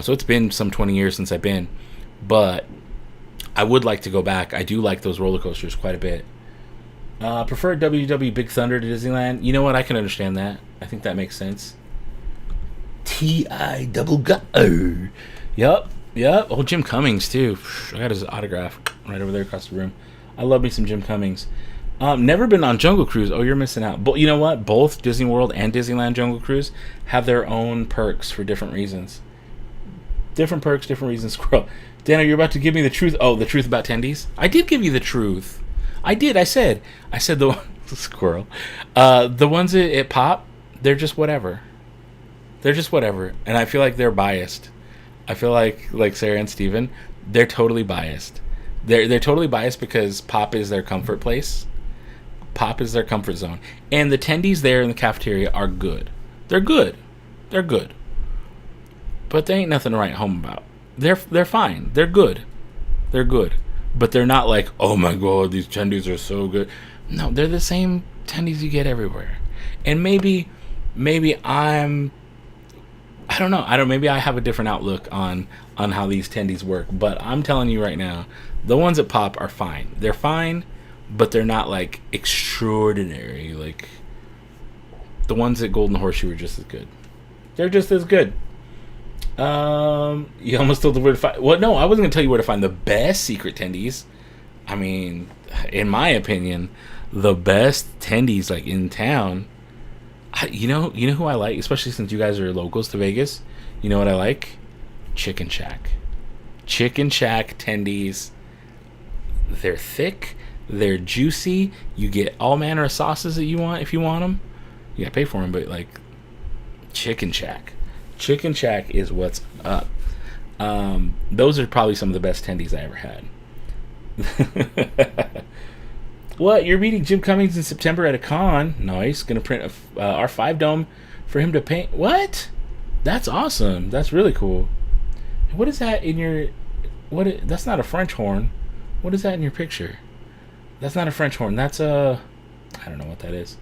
So it's been some 20 years since I've been, but I would like to go back. I do like those roller coasters quite a bit. Prefer WW Big Thunder to Disneyland. You know what? I can understand that. I think that makes sense. T.I. double go. Yep. Oh, Jim Cummings too. I got his autograph right over there across the room. I love me some Jim Cummings. Never been on Jungle Cruise. Oh, you're missing out. But you know what? Both Disney World and Disneyland Jungle Cruise have their own perks for different reasons. Different perks, different reasons. Squirrel. Dana, you're about to give me the truth. Oh, the truth about tendies? I did give you the truth. I did. I said the squirrel. The ones at Pop, they're just whatever. And I feel like they're biased. I feel like Sarah and Steven, they're totally biased. They're totally biased because Pop is their comfort place. Pop is their comfort zone. And the tendies there in the cafeteria are good. They're good. But they ain't nothing to write home about. They're fine. They're good. But they're not like, oh my god, these tendies are so good. No, they're the same tendies you get everywhere. And maybe I don't know. Maybe I have a different outlook on how these tendies work. But I'm telling you right now, the ones at Pop are fine. They're fine, but they're not like extraordinary. Like the ones at Golden Horseshoe are just as good. They're just as good. You almost told the where to find. Well, no, I wasn't gonna tell you where to find the best secret tendies. I mean, in my opinion, the best tendies like in town. You know who I like, especially since you guys are locals to Vegas. You know what I like? Chicken Shack tendies. They're thick. They're juicy. You get all manner of sauces that you want if you want them. You gotta pay for them, but like Chicken Shack is what's up. Those are probably some of the best tendies I ever had. What? You're meeting Jim Cummings in September at a con? Nice. Gonna print a R5 dome for him to paint. What? That's awesome. That's really cool. What is that in your? That's not a French horn. What is that in your picture? That's not a French horn. That's I don't know what that is.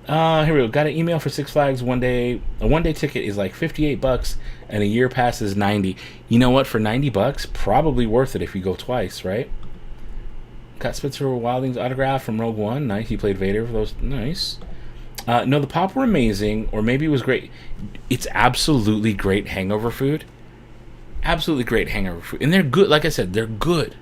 Here we go. Got an email for Six Flags one day. A one-day ticket is like $58, and a year pass is $90. You know what? For $90, probably worth it if you go twice, right? Got Spencer Wilding's autograph from Rogue One. Nice. He played Vader for those. Nice. No, the Pop were amazing, or maybe it was great. It's absolutely great hangover food. Absolutely great hangover food. And they're good. Like I said, they're good.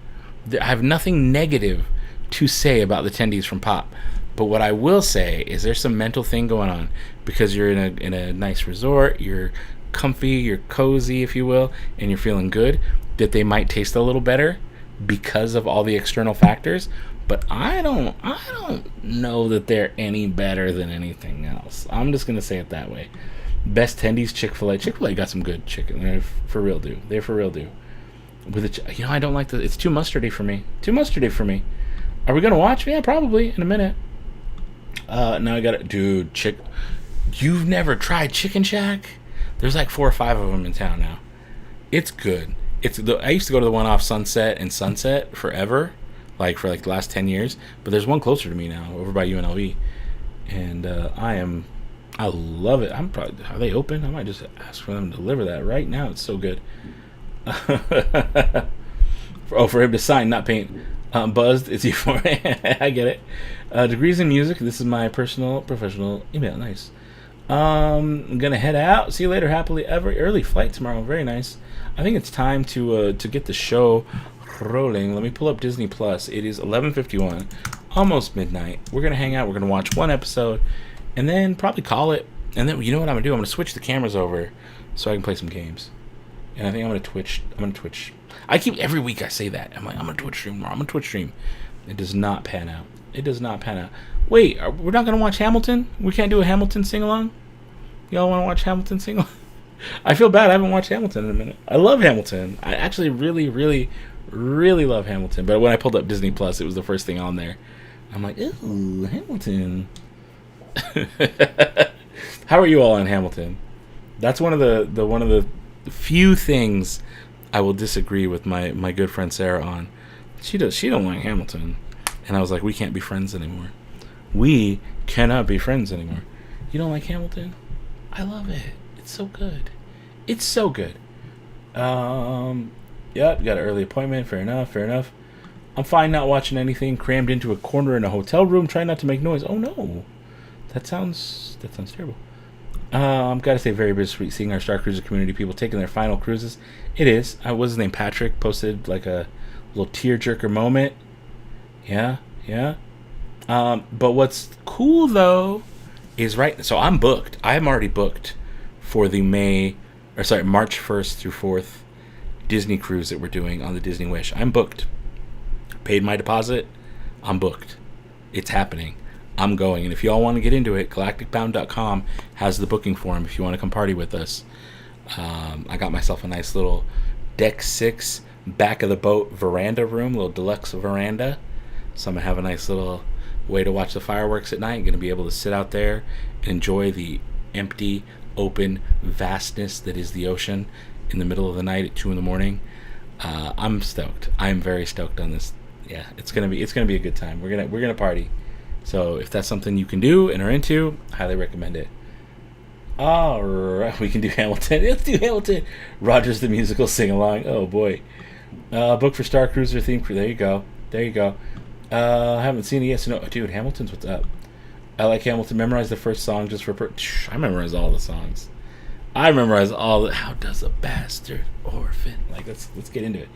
I have nothing negative to say about the tendies from Pop. But what I will say is there's some mental thing going on because you're in a nice resort, you're comfy, you're cozy, if you will, and you're feeling good, that they might taste a little better because of all the external factors. But I don't know that they're any better than anything else. I'm just gonna say it that way. Best tendies, Chick-fil-A. Chick-fil-A got some good chicken. They're for real do. I don't like it's too mustardy for me. Too mustardy for me. Are we gonna watch? Yeah, probably in a minute. Now I got it, dude. You've never tried Chicken Shack? There's like 4 or 5 of them in town now. It's good. I used to go to the one off Sunset and Sunset forever, like for like the last 10 years. But there's one closer to me now, over by UNLV, and I love it. Are they open? I might just ask for them to deliver that right now. It's so good. For him to sign, not paint. Buzzed, it's E4. I get it. Degrees in music. This is my professional email. Nice. I'm gonna head out. See you later. Happily ever. Early flight tomorrow. Very nice. I think it's time to get the show rolling. Let me pull up Disney Plus. It is 11:51, almost midnight. We're gonna hang out. We're gonna watch one episode, and then probably call it. And then you know what I'm gonna do? I'm gonna switch the cameras over so I can play some games. And I think I'm gonna Twitch. Every week I say that. I'm like, I'm gonna Twitch stream tomorrow. I'm gonna Twitch stream. It does not pan out. Wait, we're not gonna watch Hamilton? We can't do a Hamilton sing along? Y'all want to watch Hamilton sing along? I feel bad. I haven't watched Hamilton in a minute. I love Hamilton. I actually really, really, really love Hamilton. But when I pulled up Disney Plus, it was the first thing on there. I'm like, ooh, Hamilton. How are you all on Hamilton? That's one of the few things I will disagree with my good friend Sarah on. She don't like Hamilton, and I was like, we can't be friends anymore. We cannot be friends anymore. You don't like Hamilton? I love it. It's so good. Yep, got an early appointment. Fair enough. I'm fine not watching anything. Crammed into a corner in a hotel room, trying not to make noise. Oh no, that sounds terrible. Gotta say, very bittersweet seeing our Star Cruiser community people taking their final cruises. It is. What's his name? Patrick posted like a little tearjerker moment. Yeah. But what's cool though is so I'm booked. I'm already booked for the March 1st through 4th Disney cruise that we're doing on the Disney Wish. I'm booked. Paid my deposit. I'm booked. It's happening. I'm going. And if y'all want to get into it, galacticbound.com has the booking form if you want to come party with us. I got myself a nice little Deck 6 back of the boat veranda room, little deluxe veranda. So I'm going to have a nice little way to watch the fireworks at night. I'm going to be able to sit out there and enjoy the empty, open vastness that is the ocean in the middle of the night at 2 a.m. I'm stoked. I'm very stoked on this. Yeah, it's gonna be a good time. We're gonna party. So if that's something you can do and are into, highly recommend it. All right, we can do Hamilton. Let's do Hamilton. Rogers the Musical sing along. Oh boy. Book for Star Cruiser theme crew. There you go. Haven't seen it yet. So no, dude, Hamilton's what's up. I like Hamilton. Memorize the first song just for. I memorize all the songs. How does a bastard orphan? Like, let's get into it.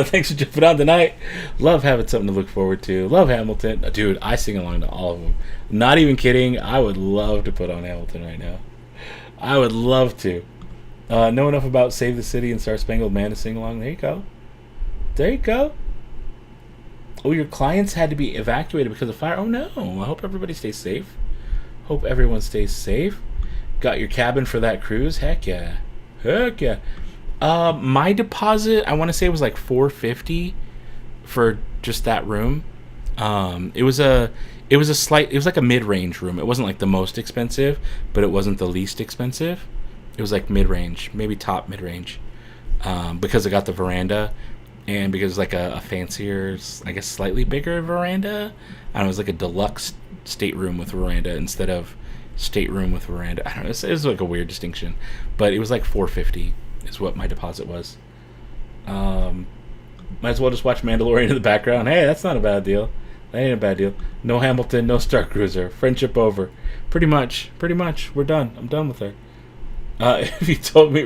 Thanks for jumping on tonight. Love having something to look forward to. Love Hamilton. Dude, I sing along to all of them. Not even kidding. I would love to put on Hamilton right now. I would love to. Know enough about Save the City and Star Spangled Man to sing along. There you go. Oh, your clients had to be evacuated because of fire. Oh no. I hope everybody stays safe. Hope everyone stays safe. Got your cabin for that cruise? Heck yeah. My deposit, I want to say, was like $450 for just that room. It was like a mid-range room. It wasn't like the most expensive, but it wasn't the least expensive. It was like mid-range, maybe top mid-range, because I got the veranda, and because it's like a fancier, I guess slightly bigger veranda. I don't know, it was like a deluxe stateroom with veranda instead of stateroom with veranda. I don't know, it was like a weird distinction, but it was like $450 is what my deposit was. Might as well just watch Mandalorian in the background. Hey, that's not a bad deal. That ain't a bad deal. No Hamilton, no Star Cruiser. Friendship over. Pretty much. We're done. I'm done with her. If you told me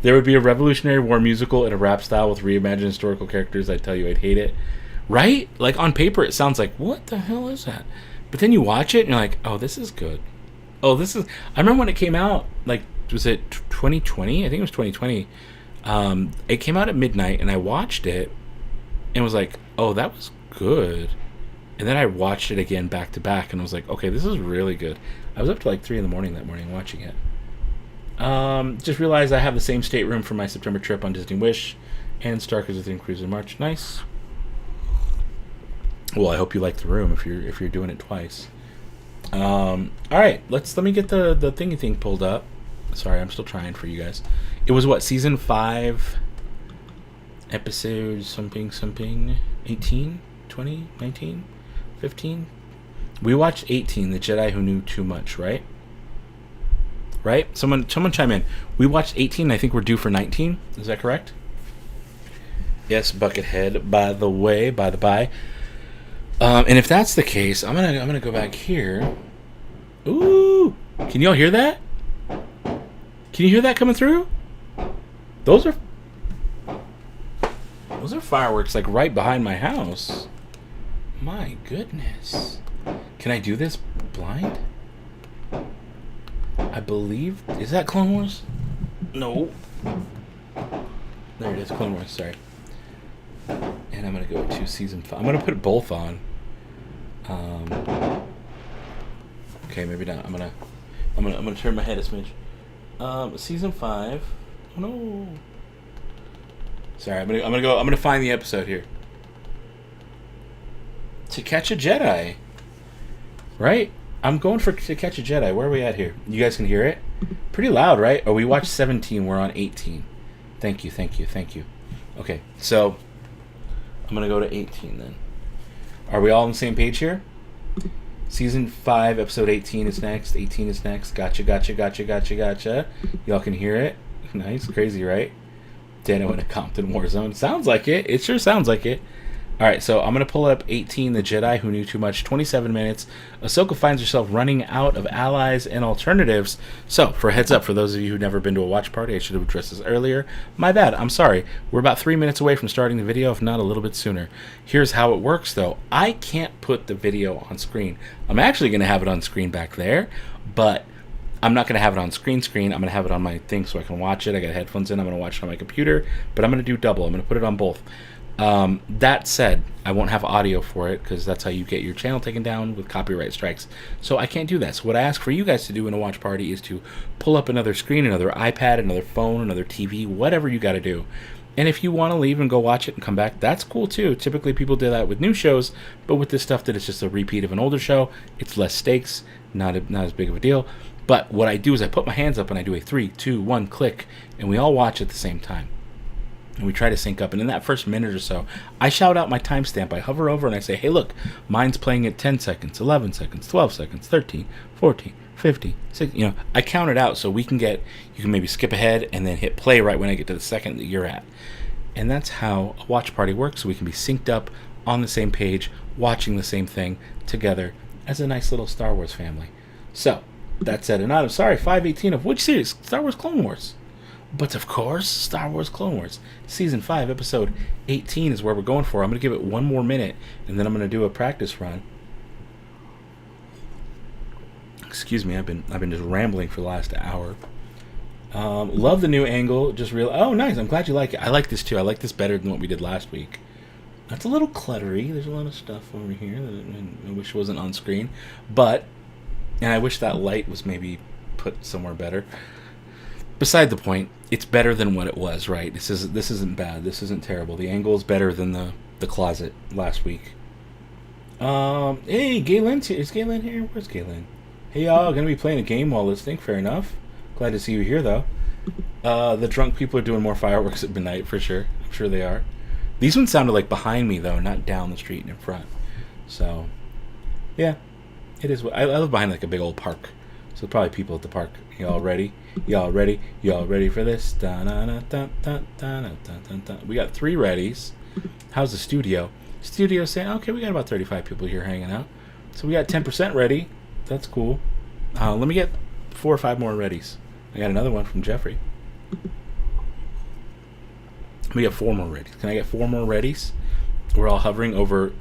there would be a Revolutionary War musical in a rap style with reimagined historical characters, I'd tell you I'd hate it. Right? Like, on paper, it sounds like, what the hell is that? But then you watch it, and you're like, oh, this is good. I remember when it came out, like, was it 2020? I think it was 2020. It came out at midnight, and I watched it, and was like, oh, that was good. And then I watched it again back to back, and I was like, okay, this is really good. I was up to like 3 a.m. that morning watching it. Just realized I have the same stateroom for my September trip on Disney Wish. And Starkers with Cruiser March. Nice. Well, I hope you like the room if you're doing it twice. All right, let me get the thingy thing pulled up. Sorry, I'm still trying for you guys. It was what, season 5, episode something, 18, 20, 19, 15. We watched 18, The Jedi Who Knew Too Much, right? Right? Someone chime in. We watched 18. I think we're due for 19. Is that correct? Yes, Buckethead. By the by. And if that's the case, I'm gonna go back here. Ooh, can y'all hear that? Can you hear that coming through? Those are fireworks like right behind my house. My goodness. Can I do this blind? I believe, is that Clone Wars? No. There it is, Clone Wars. Sorry. And I'm gonna go to season 5. I'm gonna put both on. Okay, maybe not. I'm gonna turn my head a smidge. Season 5. Oh no. Sorry, I'm gonna find the episode here. To Catch a Jedi. Right? I'm going for To Catch a Jedi. Where are we at here? You guys can hear it? Pretty loud, right? Oh, we watched 17. We're on 18. Thank you. Okay, so I'm going to go to 18 then. Are we all on the same page here? Season 5, episode 18 is next. 18 is next. Gotcha. Y'all can hear it? Nice. Crazy, right? Dano in a Compton war zone. Sounds like it. It sure sounds like it. Alright, so I'm going to pull up 18, The Jedi Who Knew Too Much, 27 minutes. Ahsoka finds herself running out of allies and alternatives. So, for a heads up, for those of you who've never been to a watch party, I should have addressed this earlier. My bad, I'm sorry. We're about 3 minutes away from starting the video, if not a little bit sooner. Here's how it works, though. I can't put the video on screen. I'm actually going to have it on screen back there, but I'm not going to have it on screen. I'm going to have it on my thing so I can watch it. I got headphones in. I'm going to watch it on my computer, but I'm going to do double. I'm going to put it on both. That said, I won't have audio for it because that's how you get your channel taken down with copyright strikes. So I can't do that. So what I ask for you guys to do in a watch party is to pull up another screen, another iPad, another phone, another TV, whatever you got to do. And if you want to leave and go watch it and come back, that's cool too. Typically people do that with new shows, but with this stuff that it's just a repeat of an older show, it's less stakes, not as big of a deal. But what I do is I put my hands up and I do a 3, 2, 1 click, and we all watch at the same time. And we try to sync up. And in that first minute or so, I shout out my timestamp. I hover over and I say, hey, look, mine's playing at 10 seconds, 11 seconds, 12 seconds, 13, 14, 15, 16. You know, I count it out so you can maybe skip ahead and then hit play right when I get to the second that you're at. And that's how a watch party works. So we can be synced up on the same page, watching the same thing together as a nice little Star Wars family. So, that said, and I'm sorry, 518 of which series? Star Wars Clone Wars. But of course, Star Wars Clone Wars. Season 5, episode 18 is where we're going for. I'm going to give it 1 more minute, and then I'm going to do a practice run. Excuse me, I've been just rambling for the last hour. Love the new angle. Oh, nice. I'm glad you like it. I like this too. I like this better than what we did last week. That's a little cluttery. There's a lot of stuff over here that I wish wasn't on screen. And I wish that light was maybe put somewhere better. Beside the point, it's better than what it was, right? This isn't bad. This isn't terrible. The angle is better than the closet last week. Hey, Gaylen's here. Is Gaylen here? Where's Gaylen? Hey, y'all. Gonna be playing a game while listening. Fair enough. Glad to see you here, though. The drunk people are doing more fireworks at midnight, for sure. I'm sure they are. These ones sounded like behind me, though, not down the street and in front. So, yeah. It is. I live behind, like, a big old park. So probably people at the park. Y'all ready? Y'all ready? Y'all ready for this? We got 3 readies. How's the studio? Studio saying, okay, we got about 35 people here hanging out. So we got 10% ready. That's cool. Let me get 4 or 5 more readies. I got another one from Jeffrey. We got 4 more readies. Can I get 4 more readies? We're all hovering over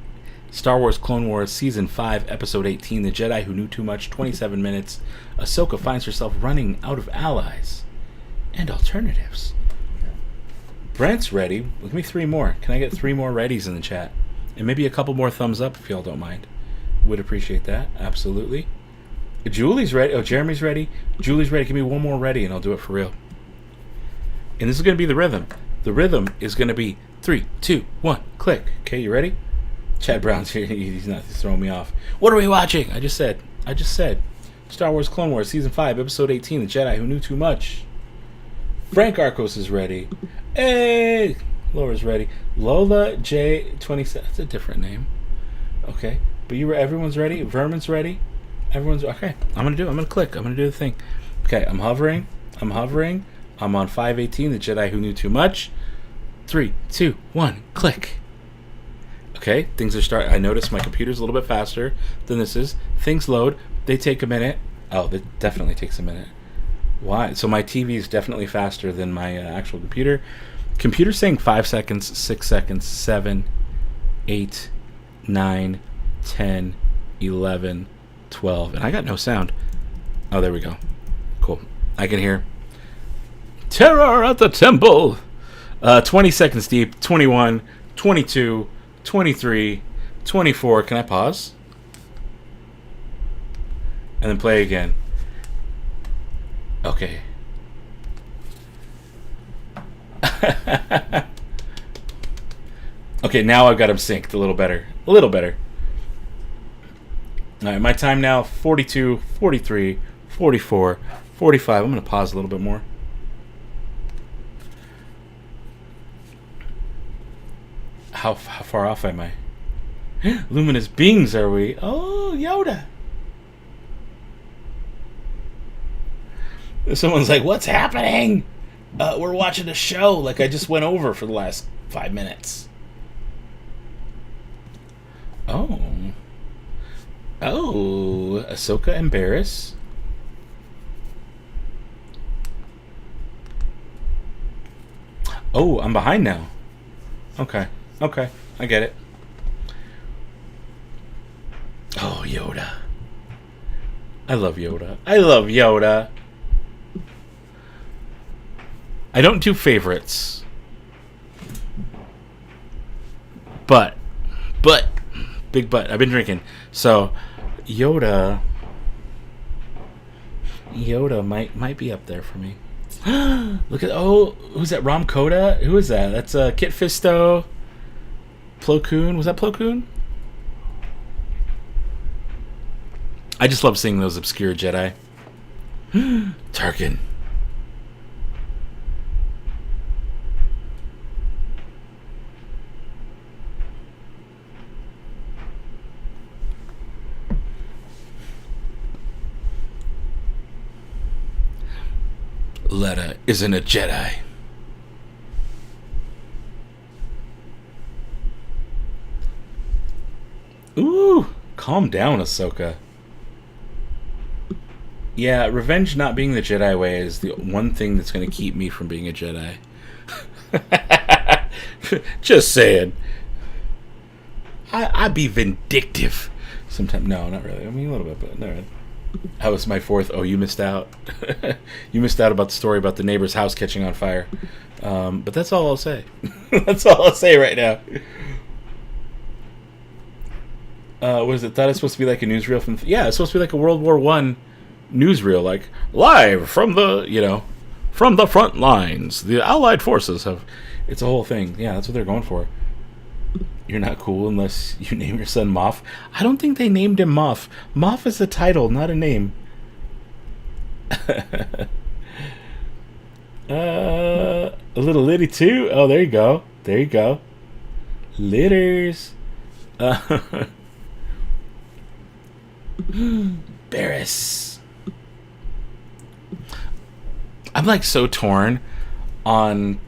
Star Wars Clone Wars Season 5, Episode 18, The Jedi Who Knew Too Much, 27 minutes. Ahsoka finds herself running out of allies and alternatives. Brent's ready. Give me 3 more. Can I get 3 more readies in the chat? And maybe a couple more thumbs up if y'all don't mind. Would appreciate that. Absolutely. Julie's ready. Oh, Jeremy's ready. Julie's ready. Give me 1 more ready and I'll do it for real. And this is going to be the rhythm. The rhythm is going to be 3, 2, 1, click. Okay, you ready? Chad Brown's here. He's not throwing me off. What are we watching? I just said. Star Wars Clone Wars Season 5, Episode 18, The Jedi Who Knew Too Much. Frank Arcos is ready. Hey! Laura's ready. Lola J27. That's a different name. Okay. But everyone's ready? Vermin's ready? Everyone's okay. I'm gonna click. I'm gonna do the thing. Okay, I'm hovering. I'm on 518, The Jedi Who Knew Too Much. 3, 2, 1, click. Okay, things are starting. I notice my computer's a little bit faster than this is. Things load. They take a minute. Oh, that definitely takes a minute. Why? So my TV is definitely faster than my actual computer. Computer's saying 5 seconds, 6 seconds, 7, 8, 9, 10, 11, 12. And I got no sound. Oh, there we go. Cool. I can hear. Terror at the temple. 20 seconds deep. 21, 22, 23, 24. Can I pause? And then play again. Okay. Okay, now I've got them synced a little better. All right, my time now, 42, 43, 44, 45. I'm going to pause a little bit more. How far off am I? Luminous beings, are we? Oh, Yoda. Someone's like, what's happening? We're watching a show like I just went over for the last 5 minutes. Oh, Ahsoka and Bariss. Oh, I'm behind now. Okay, I get it. Oh, Yoda. I love Yoda. I don't do favorites. But, big but. I've been drinking. So, Yoda might be up there for me. Look at, who's that? Rom Coda? Who is that? That's Kit Fisto. Plo Koon. Was that Plo Koon? I just love seeing those obscure Jedi. Tarkin. Letta isn't a Jedi. Ooh, calm down, Ahsoka. Yeah, revenge not being the Jedi way is the one thing that's going to keep me from being a Jedi. Just saying. I'd be vindictive. Sometimes, no, not really. I mean, a little bit, but no. That was my fourth. Oh, you missed out. You missed out about the story about the neighbor's house catching on fire. But that's all I'll say. That's all I'll say right now. What is it? Thought it was supposed to be like a newsreel from... Yeah, it's supposed to be like a World War I newsreel. Like, live from the, from the front lines. The Allied forces have... It's a whole thing. Yeah, that's what they're going for. You're not cool unless you name your son Moff. I don't think they named him Moff. Moff is a title, not a name. A little litty too. Oh, there you go. Litters. Bariss. I'm like so torn on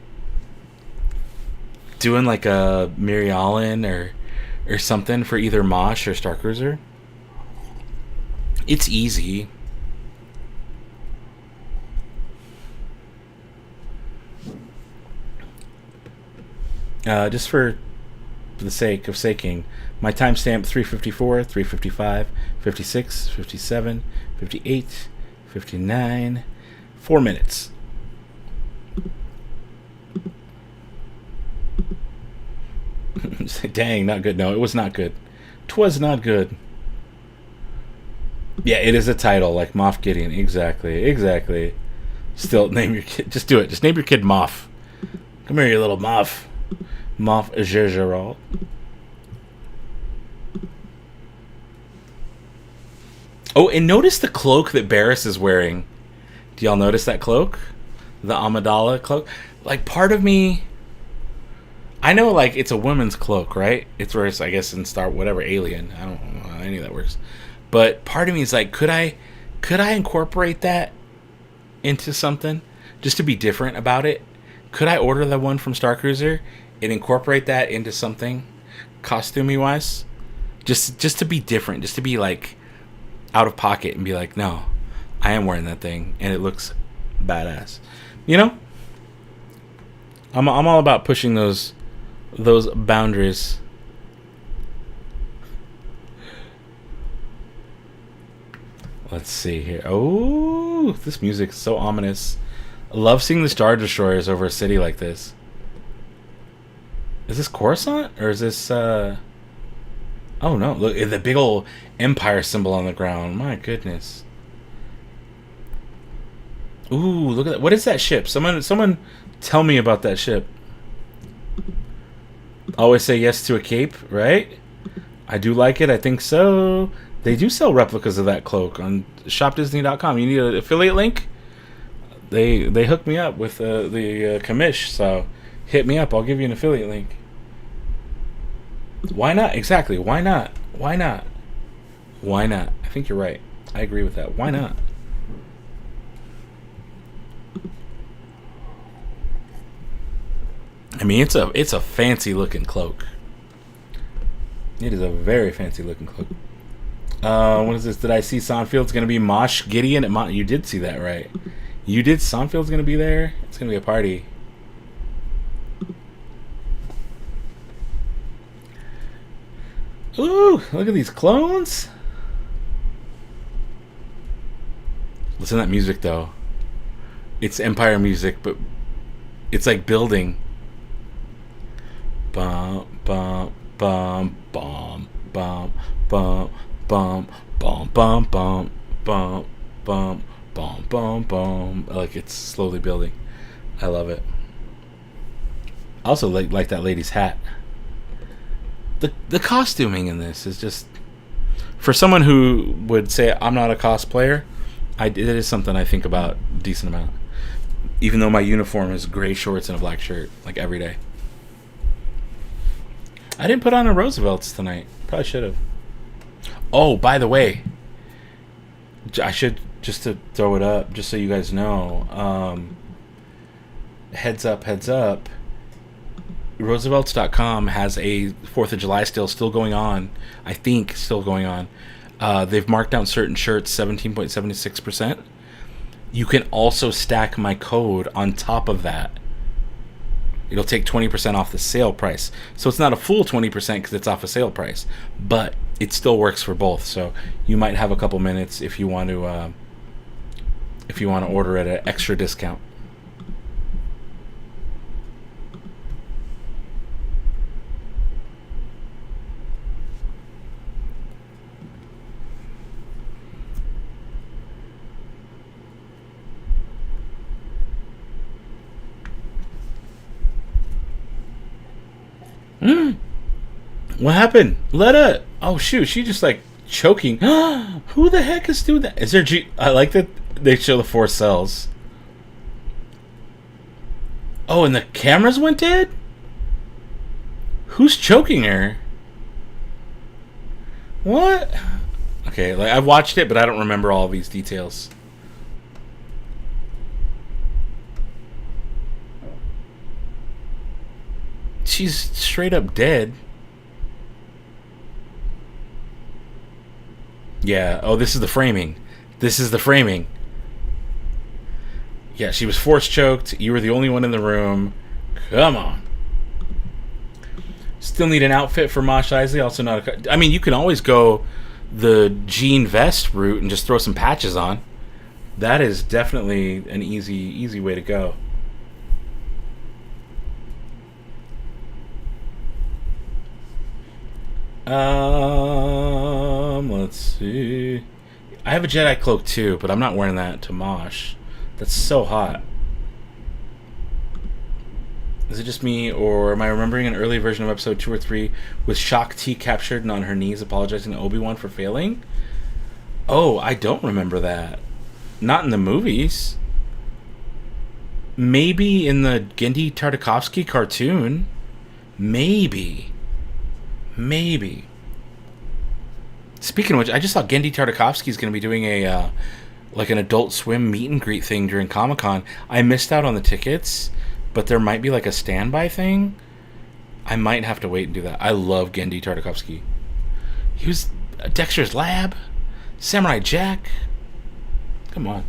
doing like a Mary Allen or something for either Mosh or Starcruiser. It's easy. Just for the sake of saking, my timestamp 354, 355, 56, 57, 58, 59, 4 minutes. Dang, not good. No, it was not good. 'Twas not good. Yeah, it is a title, like Moff Gideon. Exactly. Still, name your kid. Just do it. Just name your kid Moff. Come here, you little Moff. Moff Gergerald. Oh, and notice the cloak that Bariss is wearing. Do y'all notice that cloak? The Amidala cloak? Like, part of me... I know, like, it's a woman's cloak, right? It's where it's, I guess, in Star... whatever, Alien. I don't know how any of that works. But part of me is like, could I incorporate that into something? Just to be different about it? Could I order the one from Star Cruiser and incorporate that into something? Costumey-wise? Just to be different. Just to be, like... out of pocket and be like, no, I am wearing that thing and it looks badass. You know, I'm all about pushing those boundaries. Let's see here. Oh, this music is so ominous. I love seeing the Star Destroyers over a city like this. Is this Coruscant or is this oh no, look at the big old Empire symbol on the ground. My goodness. Ooh, look at that. What is that ship? Someone tell me about that ship. Always say yes to a cape, right? I do like it. I think so. They do sell replicas of that cloak on shopdisney.com. You need an affiliate link? They hooked me up with the commish, so hit me up. I'll give you an affiliate link. Why not? Exactly. Why not? Why not? Why not? I think you're right. I agree with that. Why not? I mean, it's a fancy looking cloak. It is a very fancy looking cloak. What is this? Did I see Sonfield's going to be Mosh Gideon at you did see that, right? You did. Sonfield's going to be there. It's going to be a party. Ooh, look at these clones. Listen to that music, though. It's Empire music, but it's like building. Bum, bum, bum, bum, bum, bum, bum, bum, bum, bum, bum, bum, bum, bum, bum. Like it's slowly building. I love it. I also like that lady's hat. The costuming in this is just, for someone who would say I'm not a cosplayer, it is something I think about a decent amount. Even though my uniform is gray shorts and a black shirt, like every day. I didn't put on a Roosevelt's tonight. Probably should have. Oh, by the way, I should, just to throw it up, just so you guys know. Heads up. Roosevelts.com has a 4th of July sale still going on. I think still going on. They've marked down certain shirts 17.76%. You can also stack my code on top of that. It'll take 20% off the sale price. So it's not a full 20% because it's off a sale price, but it still works for both. So you might have a couple minutes if you want to order at an extra discount. What happened? Letta! Oh shoot, she just like choking. Who the heck is doing that? Is there I like that they show the 4 cells. Oh, and the cameras went dead? Who's choking her? What? Okay, like I've watched it, but I don't remember all of these details. She's straight up dead. Yeah. Oh, this is the framing. Yeah, she was force choked. You were the only one in the room. Come on. Still need an outfit for Mosh Isley. Also not a... I mean, you can always go the jean vest route and just throw some patches on. That is definitely an easy way to go. Let's see. I have a Jedi cloak too, but I'm not wearing that to Mosh. That's so hot. Is it just me, or am I remembering an early version of episode 2 or 3 with Shock T captured and on her knees apologizing to Obi-Wan for failing? Oh, I don't remember that. Not in the movies. Maybe in the Genndy Tartakovsky cartoon. Maybe. Speaking of which, I just saw Genndy Tartakovsky is going to be doing a like an Adult Swim meet and greet thing during Comic-Con. I missed out on the tickets, but there might be like a standby thing. I might have to wait and do that. I love Genndy Tartakovsky. He was Dexter's Lab, Samurai Jack. Come on.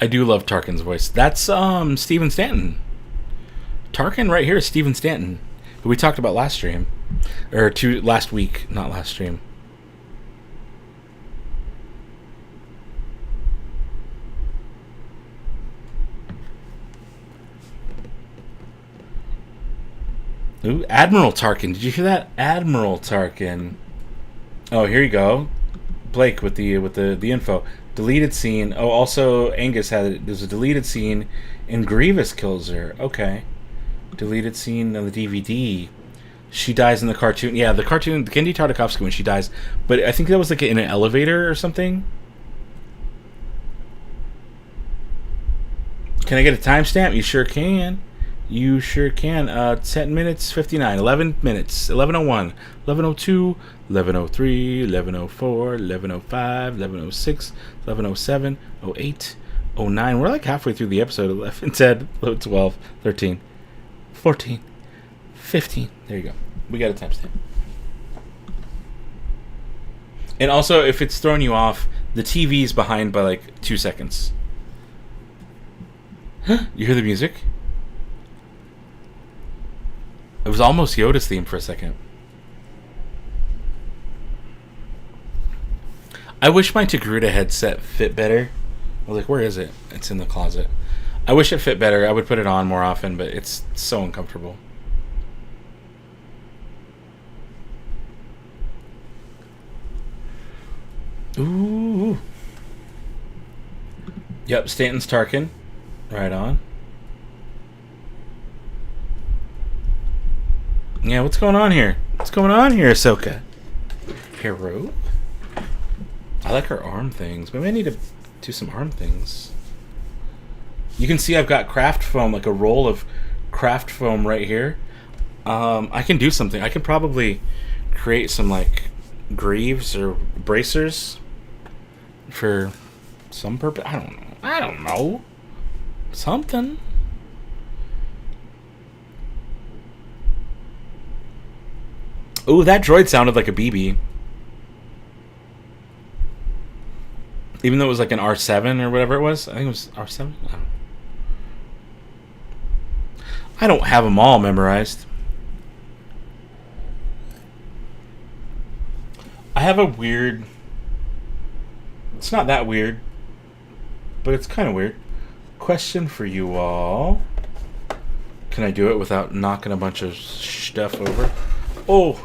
I do love Tarkin's voice. That's Steven Stanton. Tarkin right here is Steven Stanton, who we talked about last stream. Or last week, not last stream. Ooh, Admiral Tarkin. Did you hear that? Admiral Tarkin. Oh, here you go. Blake with the info. Deleted scene. Oh, also Angus had it. There's a deleted scene in Grievous kills her. Okay. Deleted scene on the DVD. She dies in the cartoon. Yeah, the cartoon, Genndy Tartakovsky when she dies. But I think that was like in an elevator or something. Can I get a timestamp? You sure can. You sure can. 10 minutes 59. 11 minutes. 11:01. 11:02. 11:03. 11:04. 11:05. 11:06. 11:07. 08. 09. We're like halfway through the episode. 11, 10, 12, 13, 14, 15. There you go. We got a timestamp. And also, if it's throwing you off, the TV's behind by like 2 seconds. Huh? You hear the music? It was almost Yoda's theme for a second. I wish my Togruta headset fit better. I was like, where is it? It's in the closet. I wish it fit better. I would put it on more often, but it's so uncomfortable. Ooh. Yep, Stanton's Tarkin. Right on. Yeah, what's going on here? What's going on here, Ahsoka? Hero? I like her arm things. Maybe I need to do some arm things. You can see I've got craft foam, like a roll of craft foam right here. I can do something. I can probably create some like greaves or bracers for some purpose. I don't know. Something. Ooh, that droid sounded like a BB. Even though it was like an R7 or whatever it was. I think it was R7. I don't have them all memorized. I have a weird... It's not that weird, but it's kind of weird. Question for you all. Can I do it without knocking a bunch of stuff over? Oh,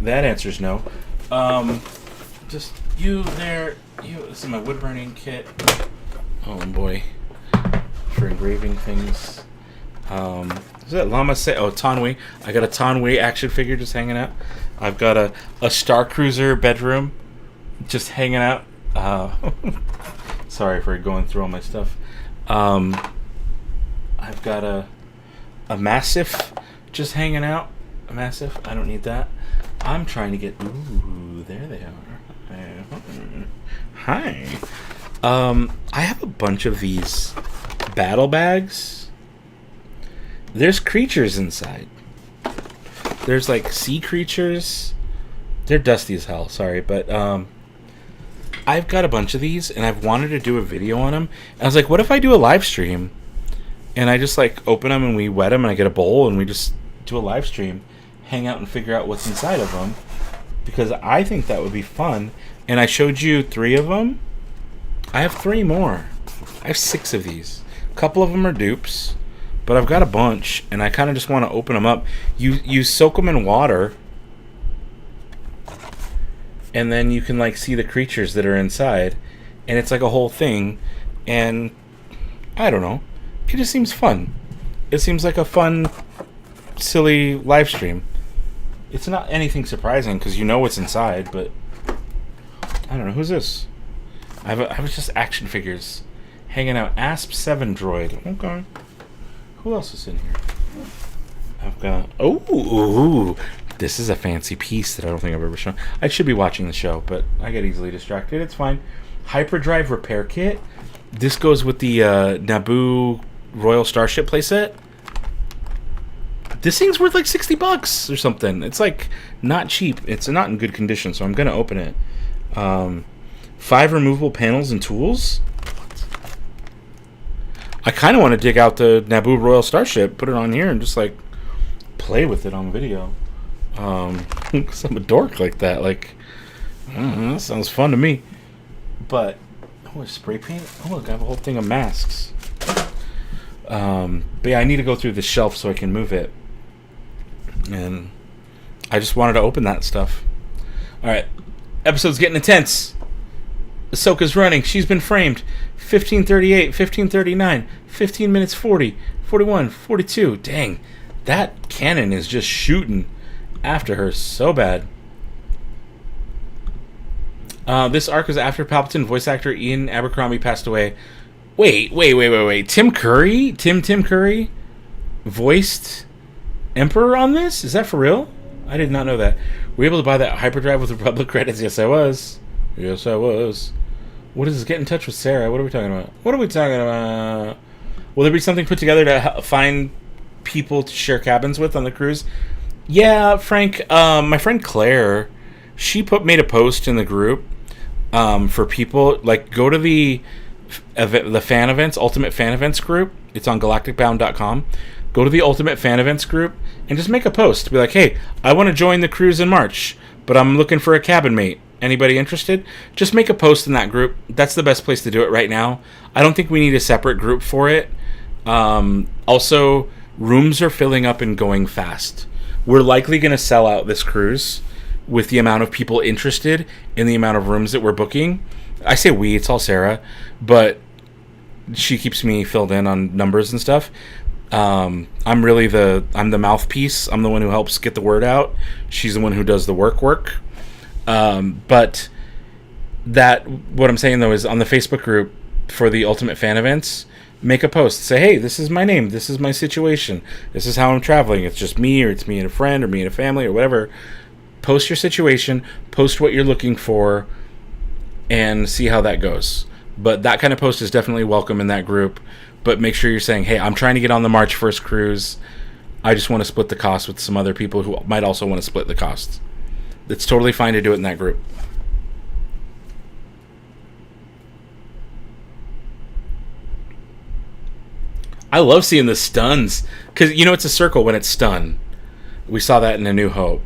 that answer's no. Just you there. This is my wood burning kit. Oh boy, for engraving things. Is that Llama Say? Oh, Tanwi. I got a Tanwi action figure just hanging out. I've got a Star Cruiser bedroom just hanging out. Sorry for going through all my stuff. I've got a Massive just hanging out. A Massive. I don't need that. I'm trying to get... Ooh, there they are. Hi. I have a bunch of these battle bags. There's creatures inside. There's like sea creatures. They're dusty as hell, sorry, but I've got a bunch of these and I've wanted to do a video on them. And I was like, what if I do a live stream and I just like open them and we wet them and I get a bowl and we just do a live stream, hang out and figure out what's inside of them, because I think that would be fun. And I showed you 3 of them. I have 3 more. I have 6 of these. A couple of them are dupes, but I've got a bunch, and I kind of just want to open them up. You soak them in water, and then you can like see the creatures that are inside, and it's like a whole thing. And I don't know, it just seems fun. It seems like a fun, silly live stream. It's not anything surprising because you know what's inside, but I don't know. Who's this? I have just action figures hanging out. ASP7 droid. Okay. Who else is in here? I've got... Oh, this is a fancy piece that I don't think I've ever shown. I should be watching the show, but I get easily distracted. It's fine. Hyperdrive repair kit. This goes with the Naboo Royal Starship playset. This thing's worth like $60 or something. It's like not cheap. It's not in good condition, so I'm gonna open it. 5 removable panels and tools. I kind of want to dig out the Naboo Royal Starship, put it on here, and just like play with it on video. Because I'm a dork like that. Like, I don't know, that sounds fun to me. But a spray paint. Oh, look, I have a whole thing of masks. But yeah, I need to go through the shelf so I can move it. And I just wanted to open that stuff. Alright. Episode's getting intense. Ahsoka's running. She's been framed. 15:38, 15:39, 15 minutes 40, 41, 42. Dang. That cannon is just shooting after her so bad. This arc was after Palpatine voice actor Ian Abercrombie passed away. Wait. Tim Curry? Tim Curry voiced Emperor on this? Is that for real? I did not know that. Were you able to buy that hyperdrive with Republic credits? Yes, I was. What is this? Get in touch with Sarah. What are we talking about? Will there be something put together to find people to share cabins with on the cruise? Yeah, Frank. My friend Claire, she made a post in the group for people. Like, go to the fan events, Ultimate Fan Events group. It's on galacticbound.com. Go to the Ultimate Fan Events group and just make a post. Be like, hey, I want to join the cruise in March, but I'm looking for a cabin mate. Anybody interested? Just make a post in that group. That's the best place to do it right now. I don't think we need a separate group for it. Also, rooms are filling up and going fast. We're likely going to sell out this cruise with the amount of people interested in the amount of rooms that we're booking. I say we, it's all Sarah, but she keeps me filled in on numbers and stuff. I'm the mouthpiece. I'm the one who helps get the word out. She's the one who does the work. But what I'm saying though is on the Facebook group for the Ultimate Fan Events, make a post. Say, hey, this is my name. This is my situation. This is how I'm traveling. It's just me, or it's me and a friend, or me and a family, or whatever. Post your situation. Post what you're looking for, and see how that goes. But that kind of post is definitely welcome in that group. But make sure you're saying, hey, I'm trying to get on the March 1st cruise. I just want to split the cost with some other people who might also want to split the cost. It's totally fine to do it in that group. I love seeing the stuns. Because, it's a circle when it's stun. We saw that in A New Hope.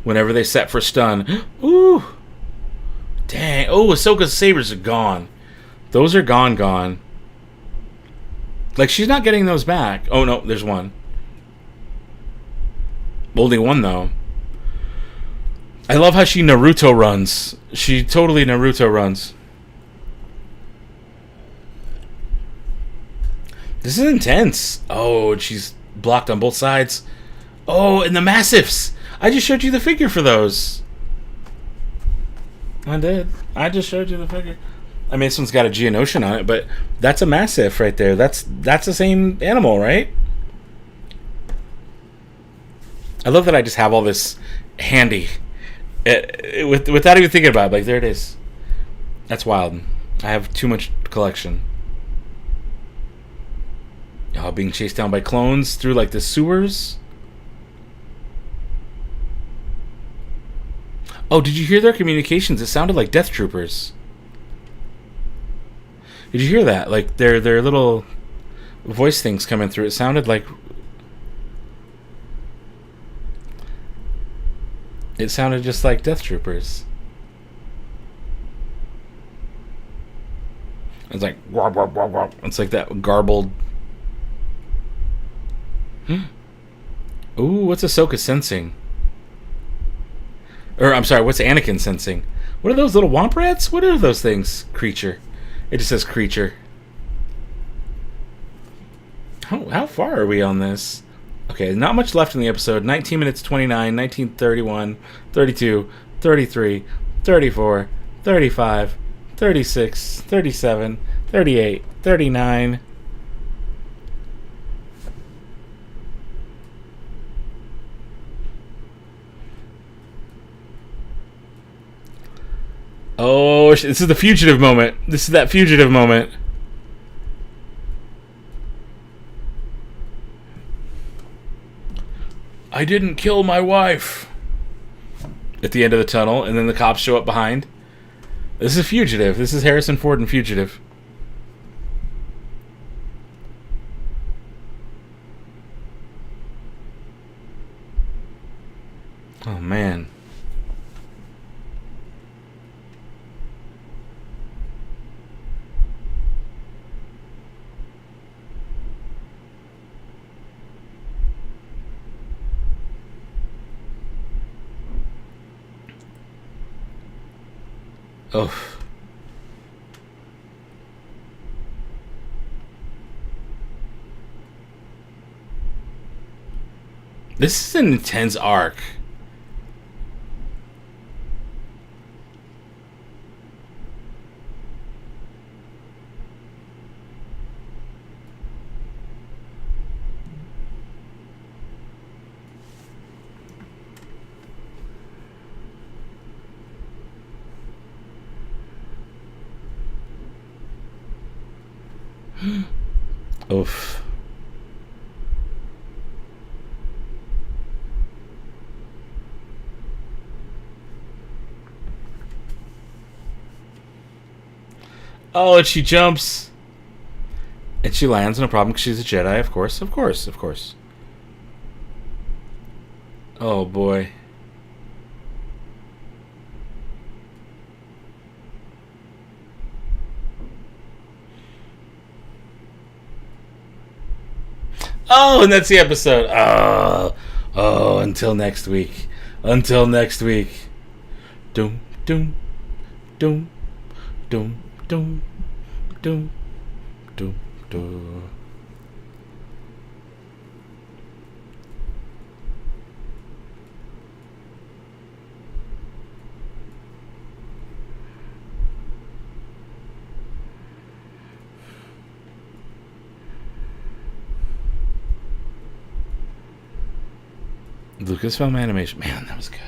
Whenever they set for stun. Ooh. Dang. Oh, Ahsoka's sabers are gone. Those are gone. Like, she's not getting those back. Oh, no, there's one. Only one, though. I love how she Naruto runs. She totally Naruto runs. This is intense. Oh, and she's blocked on both sides. Oh, and the Massifs. I just showed you the figure for those. I did. I just showed you the figure. I mean, this one's got a Geonosian on it, but that's a Massif right there. That's the same animal, right? I love that I just have all this handy. Without even thinking about it. Like, there it is. That's wild. I have too much collection. Oh, being chased down by clones through, like, the sewers. Oh, did you hear their communications? It sounded like Death Troopers. Did you hear that? Like, their little voice things coming through. It sounded like... It sounded just like Death Troopers. It's like... It's like that garbled... Ooh, what's Ahsoka sensing? Or, I'm sorry, what's Anakin sensing? What are those little womp rats? What are those things? Creature. It just says creature. How far are we on this? Okay, not much left in the episode. 19 minutes 29, 19, 31, 32, 33, 34, 35, 36, 37, 38, 39. Oh, this is the fugitive moment. This is that fugitive moment. I didn't kill my wife. At the end of the tunnel, and then the cops show up behind. This is Fugitive. This is Harrison Ford and Fugitive. Oh, man. Oh. This is an intense arc. Oof. Oh, and she jumps. And she lands, no problem, because she's a Jedi, of course, of course, of course. Oh, boy. Oh, and that's the episode. Oh, until next week. Until next week. Doom, doom, doom, doom, doom, doom, doom, doom. Lucasfilm animation. Man, that was good.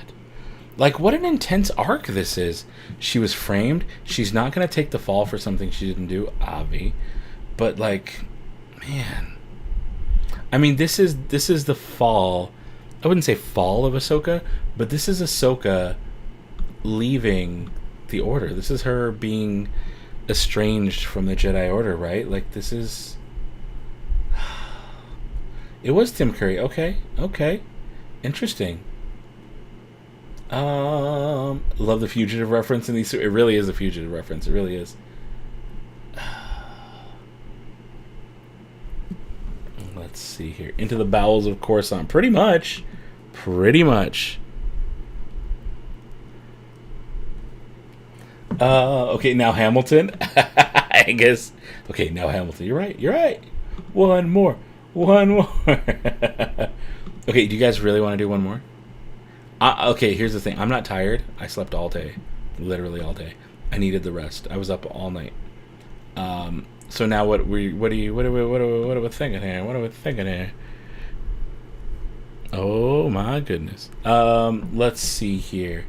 Like, what an intense arc this is. She was framed. She's not going to take the fall for something she didn't do, Ofee. But, like, man. I mean, this is the fall. I wouldn't say fall of Ahsoka, but this is Ahsoka leaving the Order. This is her being estranged from the Jedi Order, right? Like, this is... It was Tim Curry. Okay, okay. Interesting. Love the Fugitive reference in these. It really is a Fugitive reference. It really is. Let's see here. Into the bowels of Coruscant. Pretty much. Pretty much. Okay, now Hamilton. I guess. Okay, now Hamilton. You're right. You're right. One more. One more. Okay, do you guys really want to do one more? Okay, here's the thing. I'm not tired. I slept all day. Literally all day. I needed the rest. I was up all night. So now what are we thinking here? What are we thinking here? Oh my goodness. Let's see here.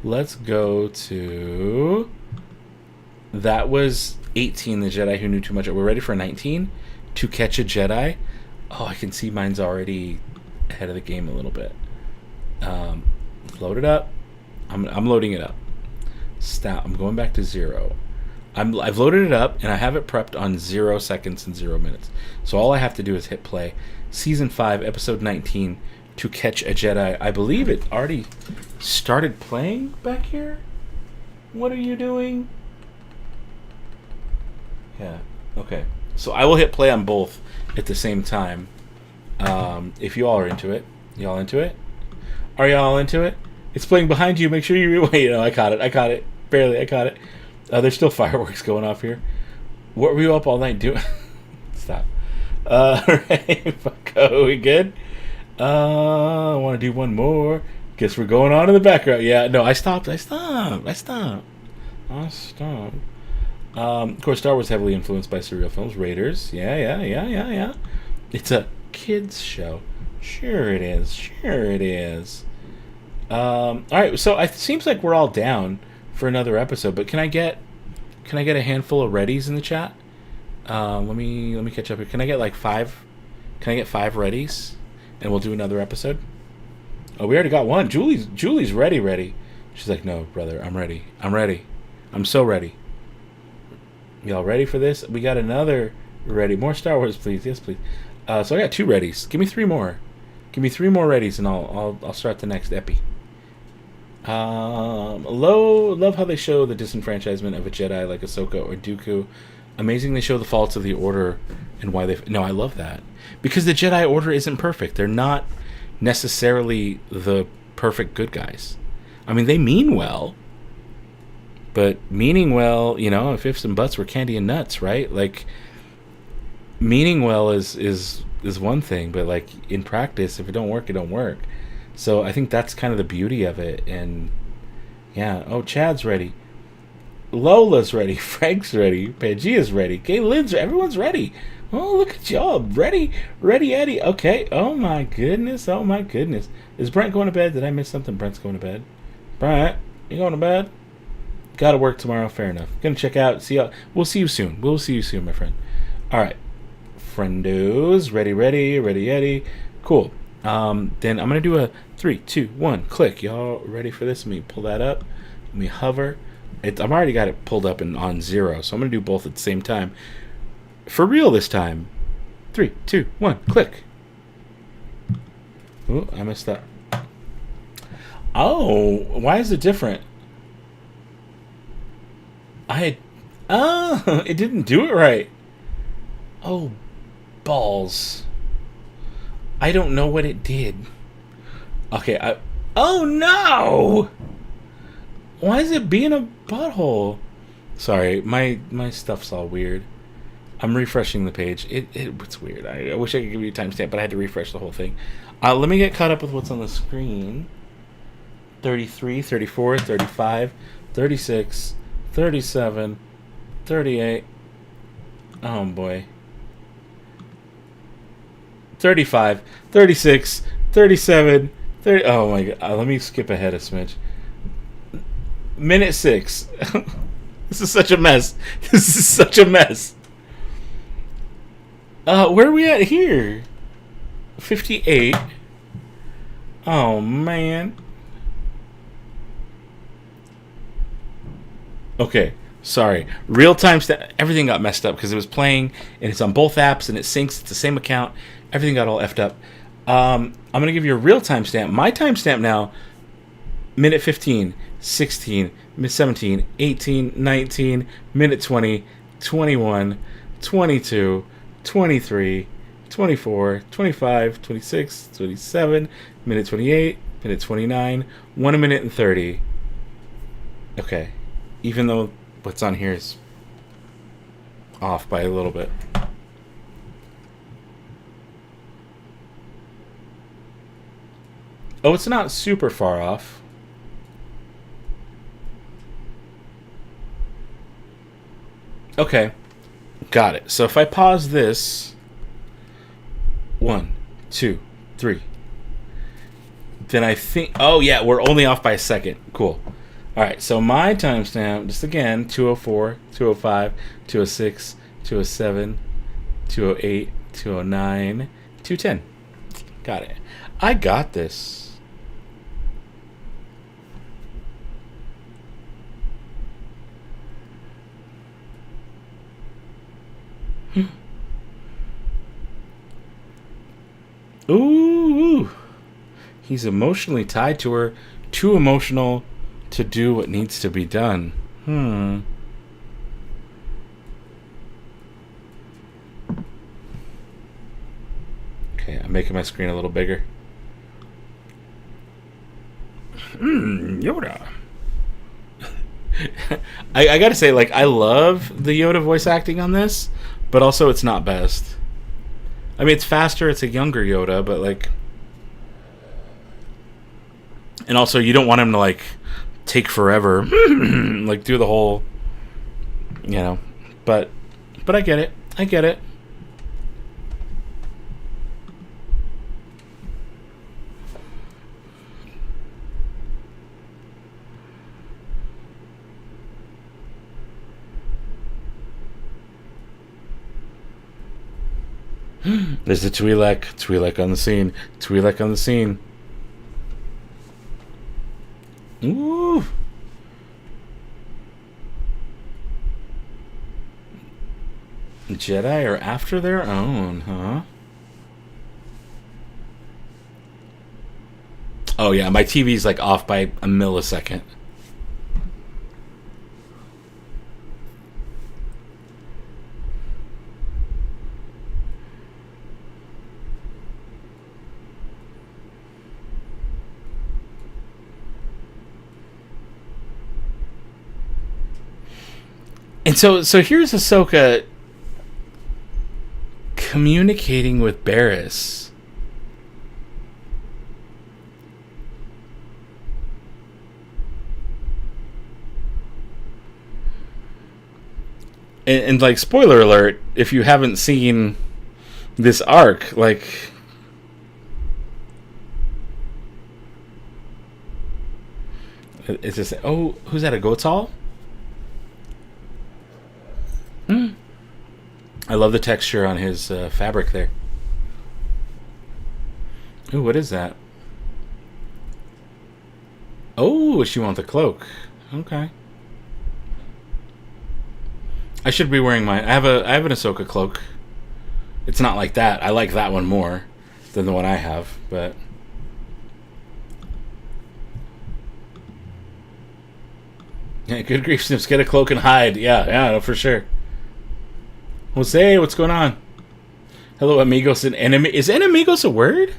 Let's go to... That was 18, the Jedi who knew too much. We're ready for 19? To Catch a Jedi? Oh, I can see mine's already ahead of the game a little bit. Load it up. I'm loading it up. Stop. I'm going back to 0. I've loaded it up and I have it prepped on 0 seconds and 0 minutes. So all I have to do is hit play. Season 5, episode 19, To Catch a Jedi. I believe it already started playing back here. What are you doing? Yeah. Okay. So I will hit play on both at the same time. If you all are into it. Y'all into it? Are y'all into it? It's playing behind you. Make sure you wait. No, I caught it. I caught it. Barely. I caught it. There's still fireworks going off here. What were you up all night doing? Stop. Alright, Bucko, we good? I want to do one more. Guess we're going on in the background. Yeah, no, I stopped. Of course, Star Wars heavily influenced by surreal films. Raiders. Yeah. It's a kids show. Sure it is. Alright, so it seems like we're all down for another episode, but can I get a handful of readies in the chat? Let me catch up here. Can I get like 5? Can I get 5 readies? And we'll do another episode? Oh, we already got one. Julie's ready. She's like, no, brother, I'm ready. I'm so ready. Y'all ready for this? We got another ready. More Star Wars, please. Yes, please. So I got 2 readies. Give me 3 more. Give me 3 more readies, and I'll start the next epi. Love how they show the disenfranchisement of a Jedi like Ahsoka or Dooku. Amazing they show the faults of the Order and why they... No, I love that. Because the Jedi Order isn't perfect. They're not necessarily the perfect good guys. I mean, they mean well. But meaning well, if ifs and buts were candy and nuts, right? Like, meaning well is one thing, but like in practice, if it don't work, it don't work. So I think that's kind of the beauty of it. And yeah, Chad's ready. Lola's ready. Frank's ready. Pangea's ready. Kaylin's ready. Everyone's ready. Oh, look at y'all. Ready, Eddie. Okay. Oh my goodness. Is Brent going to bed? Did I miss something? Brent's going to bed. Brent, you going to bed? Gotta work tomorrow. Fair enough. Gonna check out. We'll see you soon. My friend. All right. Friendos. Ready, Eddie. Cool. Then I'm going to do a 3, 2, 1, click. Y'all ready for this? Let me pull that up. Let me hover. I've already got it pulled up and on 0, so I'm going to do both at the same time. For real this time. 3, 2, 1, click. Oh, I messed up. Oh, why is it different? It didn't do it right. Oh, balls. I don't know what it did. Okay, oh no! Why is it being a butthole? Sorry, my stuff's all weird. I'm refreshing the page. It's weird. I wish I could give you a timestamp, but I had to refresh the whole thing. Let me get caught up with what's on the screen. 33, 34, 35, 36, 37, 38. Oh boy. 35, 36, 37, 30. Oh my god. Let me skip ahead a smidge. Minute 6. This is such a mess. Where are we at here? 58. Oh man. Okay. Sorry. Real time everything got messed up because it was playing and it's on both apps and it syncs. It's the same account. Everything got all effed up. I'm going to give you a real timestamp. My timestamp now, minute 15, 16, minute 17, 18, 19, minute 20, 21, 22, 23, 24, 25, 26, 27, minute 28, minute 29, 1 minute and 30. Okay. Even though what's on here is off by a little bit. Oh, it's not super far off. Okay. Got it. So if I pause this, 1, 2, 3, then I think, oh yeah, we're only off by a second. Cool. All right, so my timestamp, just again, 204, 205, 206, 207, 208, 209, 210. Got it. I got this. Ooh. He's emotionally tied to her. Too emotional to do what needs to be done. Okay, I'm making my screen a little bigger. Yoda. I gotta say, like, I love the Yoda voice acting on this, but also it's not best. I mean, it's faster, it's a younger Yoda, but, like... And also, you don't want him to, like, take forever. Like, do the whole... You know. But I get it. I get it. There's the Twi'lek. Twi'lek on the scene. Twi'lek on the scene. Ooh. Jedi are after their own, huh? Oh yeah, my TV's like off by a millisecond. And so here's Ahsoka communicating with Bariss. And like, spoiler alert, if you haven't seen this arc, like... It's just... Oh, who's that, a Gotal? I love the texture on his fabric there. Ooh, what is that? Oh, she wants the cloak. Okay. I should be wearing mine. I have an Ahsoka cloak. It's not like that. I like that one more than the one I have, but... Yeah, good grief, Snips. Get a cloak and hide. Yeah, no, for sure. Jose, what's going on? Hello, amigos and enemy. Is enemigos a word?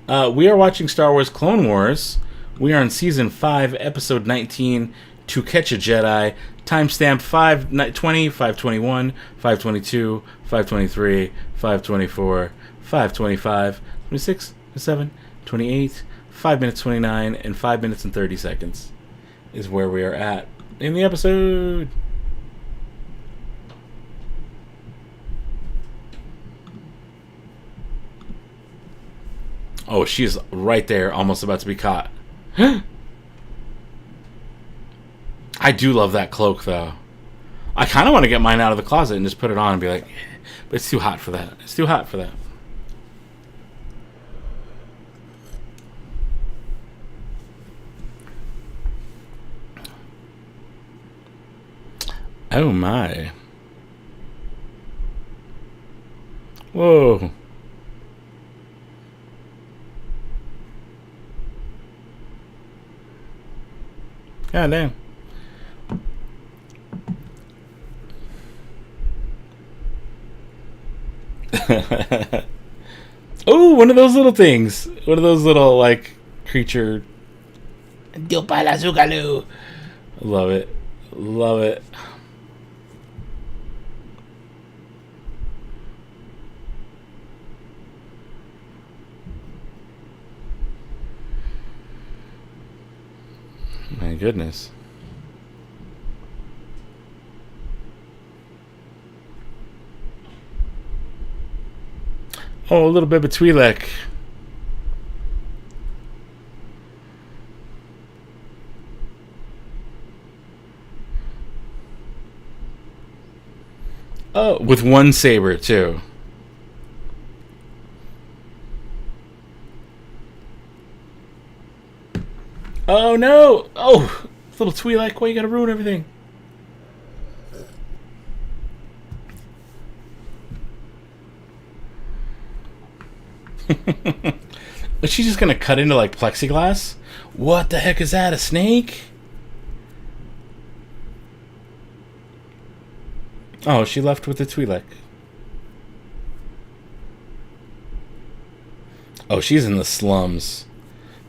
We are watching Star Wars Clone Wars. We are on Season 5, Episode 19, To Catch a Jedi. Timestamp 520, 521, 522, 523, 524, 525, 26, 27, 28, 5 minutes 29, and 5 minutes and 30 seconds is where we are at in the episode. Oh, she's right there, almost about to be caught. I do love that cloak, though. I kind of want to get mine out of the closet and just put it on and be like, but it's too hot for that. It's too hot for that. Oh, my. Whoa. God damn. Oh, one of those little things. One of those little, like, creature. Love it. Love it. My goodness. Oh, a little bit of Twi'lek. Oh, with one saber, too. Oh, no! Oh, little Twi'lek, why you gotta ruin everything? Is she just gonna cut into, like, plexiglass? What the heck is that, a snake? Oh, she left with the Twi'lek. Oh, she's in the slums.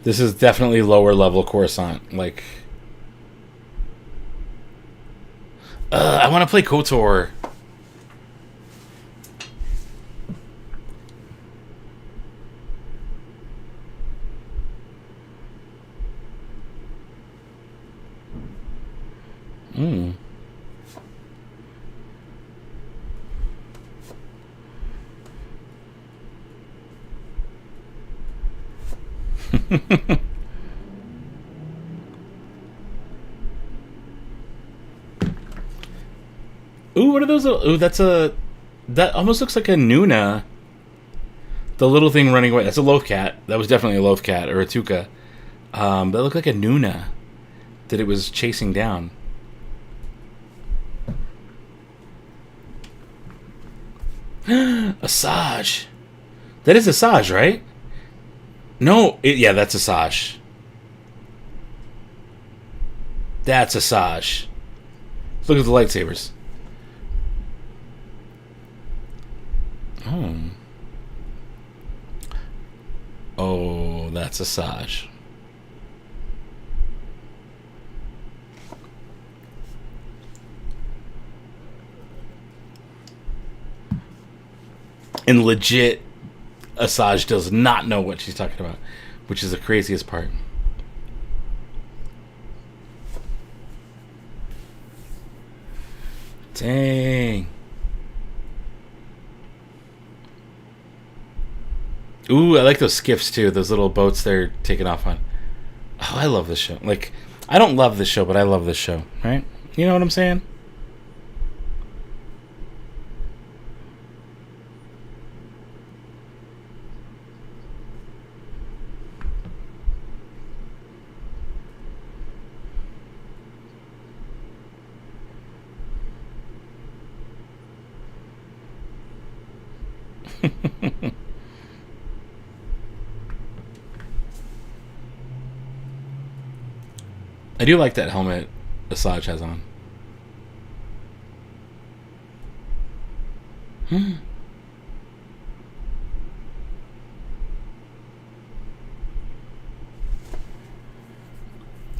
This is definitely lower level Coruscant. Like, I want to play KOTOR. Hmm. Ooh, what are those? Ooh, that almost looks like a Nuna. The little thing running away. That's a loaf cat. That was definitely a loaf cat or a Tuca. That looked like a Nuna that it was chasing down. Asajj. That is Asajj, right? No, yeah, that's Asajj. That's Asajj. Look at the lightsabers. Oh. Oh, that's Asajj. And legit, Asajj does not know what she's talking about, which is the craziest part. Dang. Ooh, I like those skiffs too. Those little boats they're taking off on. Oh, I love this show. Like, I don't love this show, but I love this show, right? You know what I'm saying? I do like that helmet Asajj has on.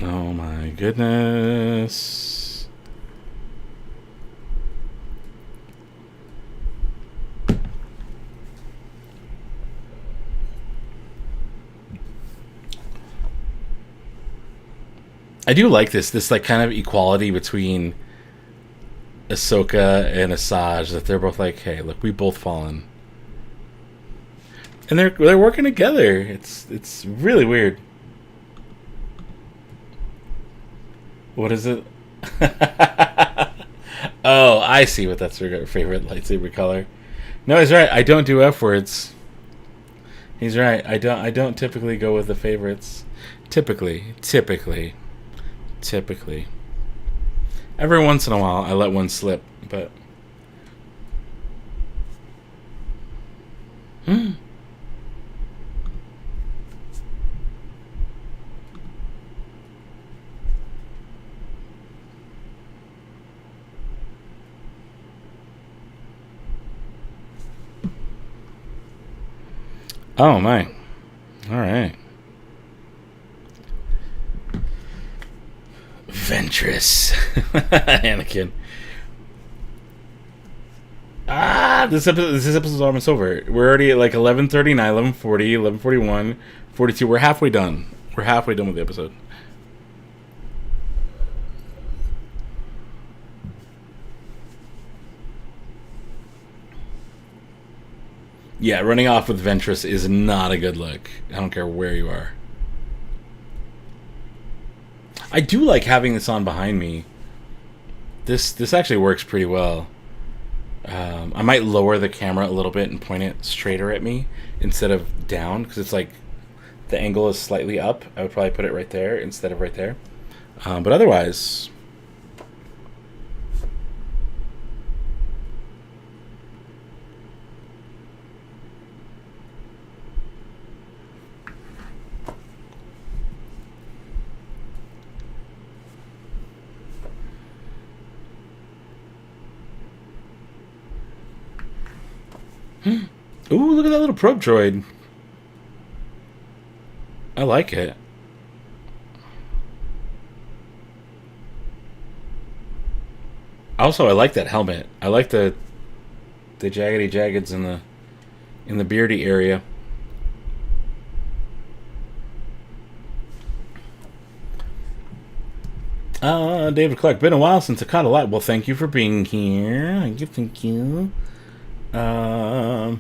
Oh my goodness. I do like this like kind of equality between Ahsoka and Asajj, that they're both like, hey, look, we both fallen, and they're working together. It's really weird. What is it? Oh, I see what that's your favorite lightsaber color. No, he's right. I don't do F words. He's right. I don't typically go with the favorites. Typically. Every once in a while, I let one slip, but. Oh my. All right. Ventress. Anakin. This episode's almost over. We're already at like 11:39, 11:40, 11:41, 42. We're halfway done. We're halfway done with the episode. Yeah, running off with Ventress is not a good look. I don't care where you are. I do like having this on behind me. This actually works pretty well. I might lower the camera a little bit and point it straighter at me instead of down, because it's like the angle is slightly up. I would probably put it right there instead of right there. But otherwise... Ooh, look at that little probe droid. I like it. Also, I like that helmet. I like the jaggedy jaggeds in the beardy area. David Clark, been a while since I caught a lot. Well, thank you for being here. Thank you. Yeah.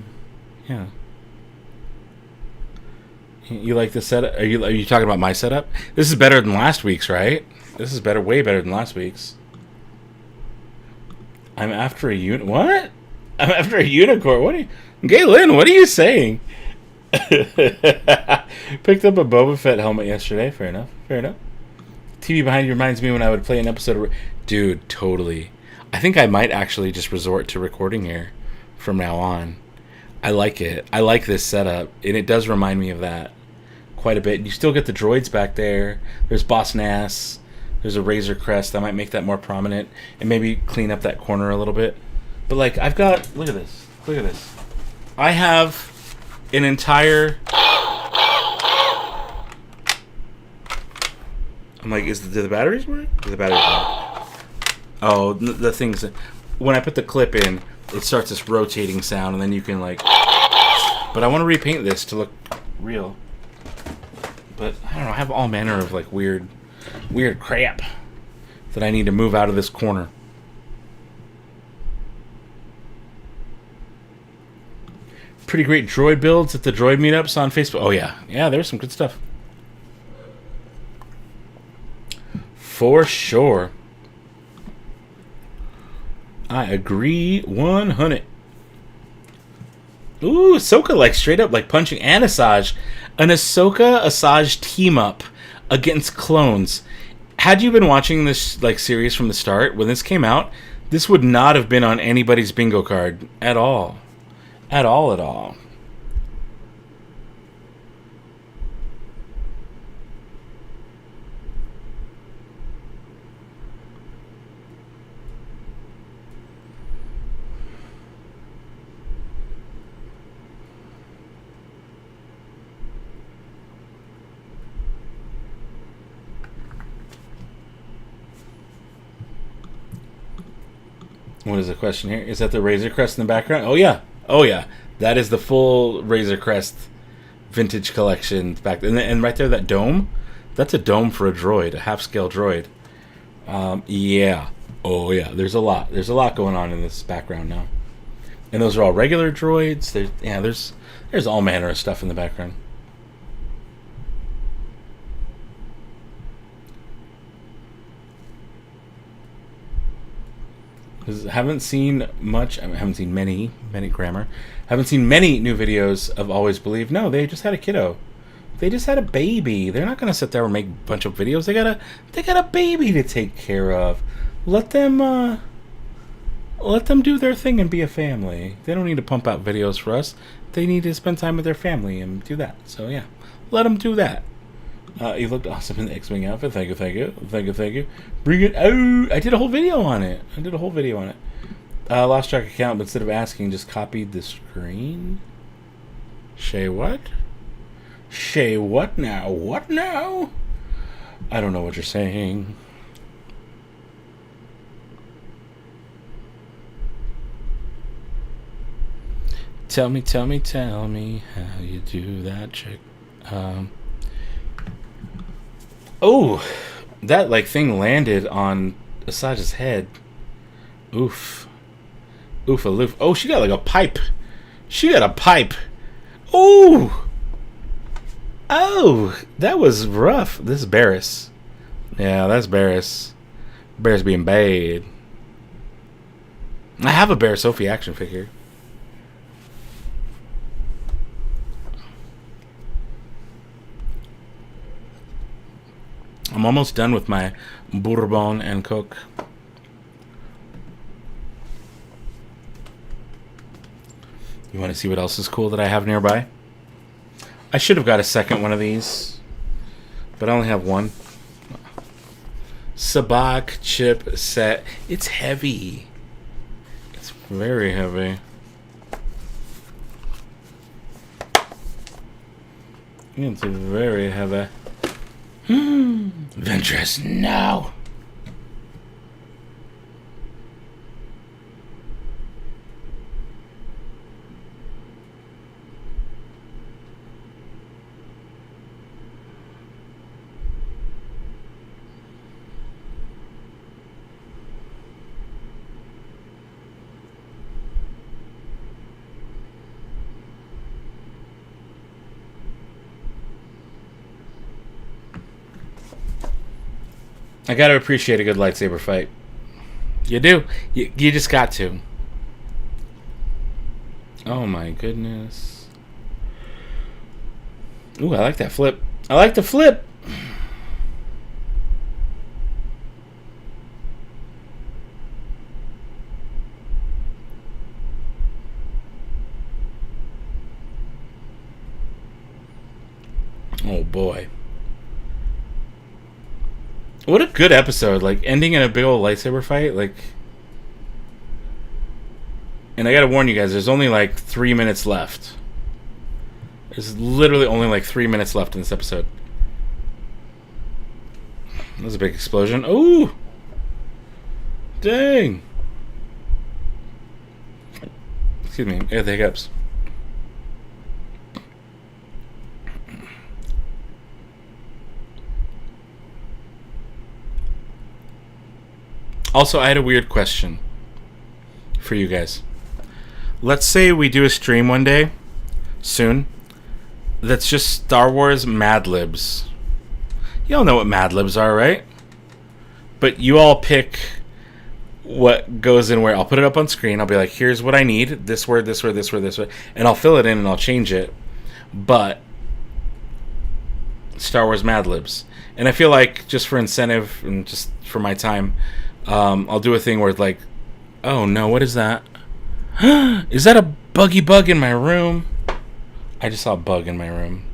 You like the setup? Are you talking about my setup? This is better than last week's, right? This is better, way better than last week's. I'm after a what? I'm after a unicorn. What are you, Galen? What are you saying? Picked up a Boba Fett helmet yesterday. Fair enough. Fair enough. TV behind you reminds me when I would play an episode of... Dude, totally. I think I might actually just resort to recording here from now on. I like it. I like this setup, and it does remind me of that quite a bit. You still get the droids back there. There's Boss Nass. There's a Razor Crest. I might make that more prominent and maybe clean up that corner a little bit. But, like, I've got... Look at this. Look at this. I have an entire... I'm like, do the batteries work? Do the batteries work? Oh, the things... When I put the clip in, it starts this rotating sound, and then you can, like... But I want to repaint this to look real. But, I don't know, I have all manner of, like, weird crap that I need to move out of this corner. Pretty great droid builds at the droid meetups on Facebook. Oh, yeah. Yeah, there's some good stuff. For sure. I agree 100. Ooh, Ahsoka, like, straight up, like, punching and Asajj. An Ahsoka-Asajj team-up against clones. Had you been watching this, like, series from the start, when this came out, this would not have been on anybody's bingo card at all. At all, at all. What is the question here? Is that the Razor Crest in the background? Oh, yeah. Oh, yeah. That is the full Razor Crest vintage collection back there. And right there, that dome, that's a dome for a droid, a half-scale droid. Yeah. Oh, yeah. There's a lot. There's a lot going on in this background now. And those are all regular droids. There's all manner of stuff in the background. Haven't seen much. I haven't seen many grammar. Haven't seen many new videos of Always Believe. No, they just had a kiddo. They just had a baby. They're not gonna sit there and make a bunch of videos. They got a baby to take care of. Let them do their thing and be a family. They don't need to pump out videos for us. They need to spend time with their family and do that. So yeah, let them do that. You looked awesome in the X-Wing outfit. Thank you, thank you, thank you, thank you. Bring it out. I did a whole video on it. Lost track account, but instead of asking, just copied the screen. Shay, what? Shay, what now? What now? I don't know what you're saying. Tell me how you do that trick. Oh, that like thing landed on Asajj's head. Oof. Oof aloof. Oh, she got like a pipe. She got a pipe. Ooh. Oh, that was rough. This is Bariss. Yeah, that's Bariss. Bariss being bad. I have a Bariss Ofee action figure. I'm almost done with my Bourbon and Coke. You want to see what else is cool that I have nearby? I should have got a second one of these, but I only have one. Sabak chip set. It's heavy. It's very heavy. It's very heavy. Ventress, no. I gotta appreciate a good lightsaber fight. You do. You just got to. Oh my goodness. Ooh, I like that flip. I like the flip. Oh boy. What a good episode. Like, ending in a big old lightsaber fight. Like, and I gotta warn you guys, there's only like 3 minutes left. There's literally only like 3 minutes left in this episode. That was a big explosion. Ooh! Dang! Excuse me, I got the hiccups. Also, I had a weird question for you guys. Let's say we do a stream one day, soon, that's just Star Wars Mad Libs. You all know what Mad Libs are, right? But you all pick what goes in where. I'll put it up on screen. I'll be like, here's what I need. This word, this word, this word, this word. And I'll fill it in and I'll change it. But Star Wars Mad Libs. And I feel like, just for incentive and just for my time, I'll do a thing where it's like, oh no, what is that? Is that a buggy bug in my room? I just saw a bug in my room.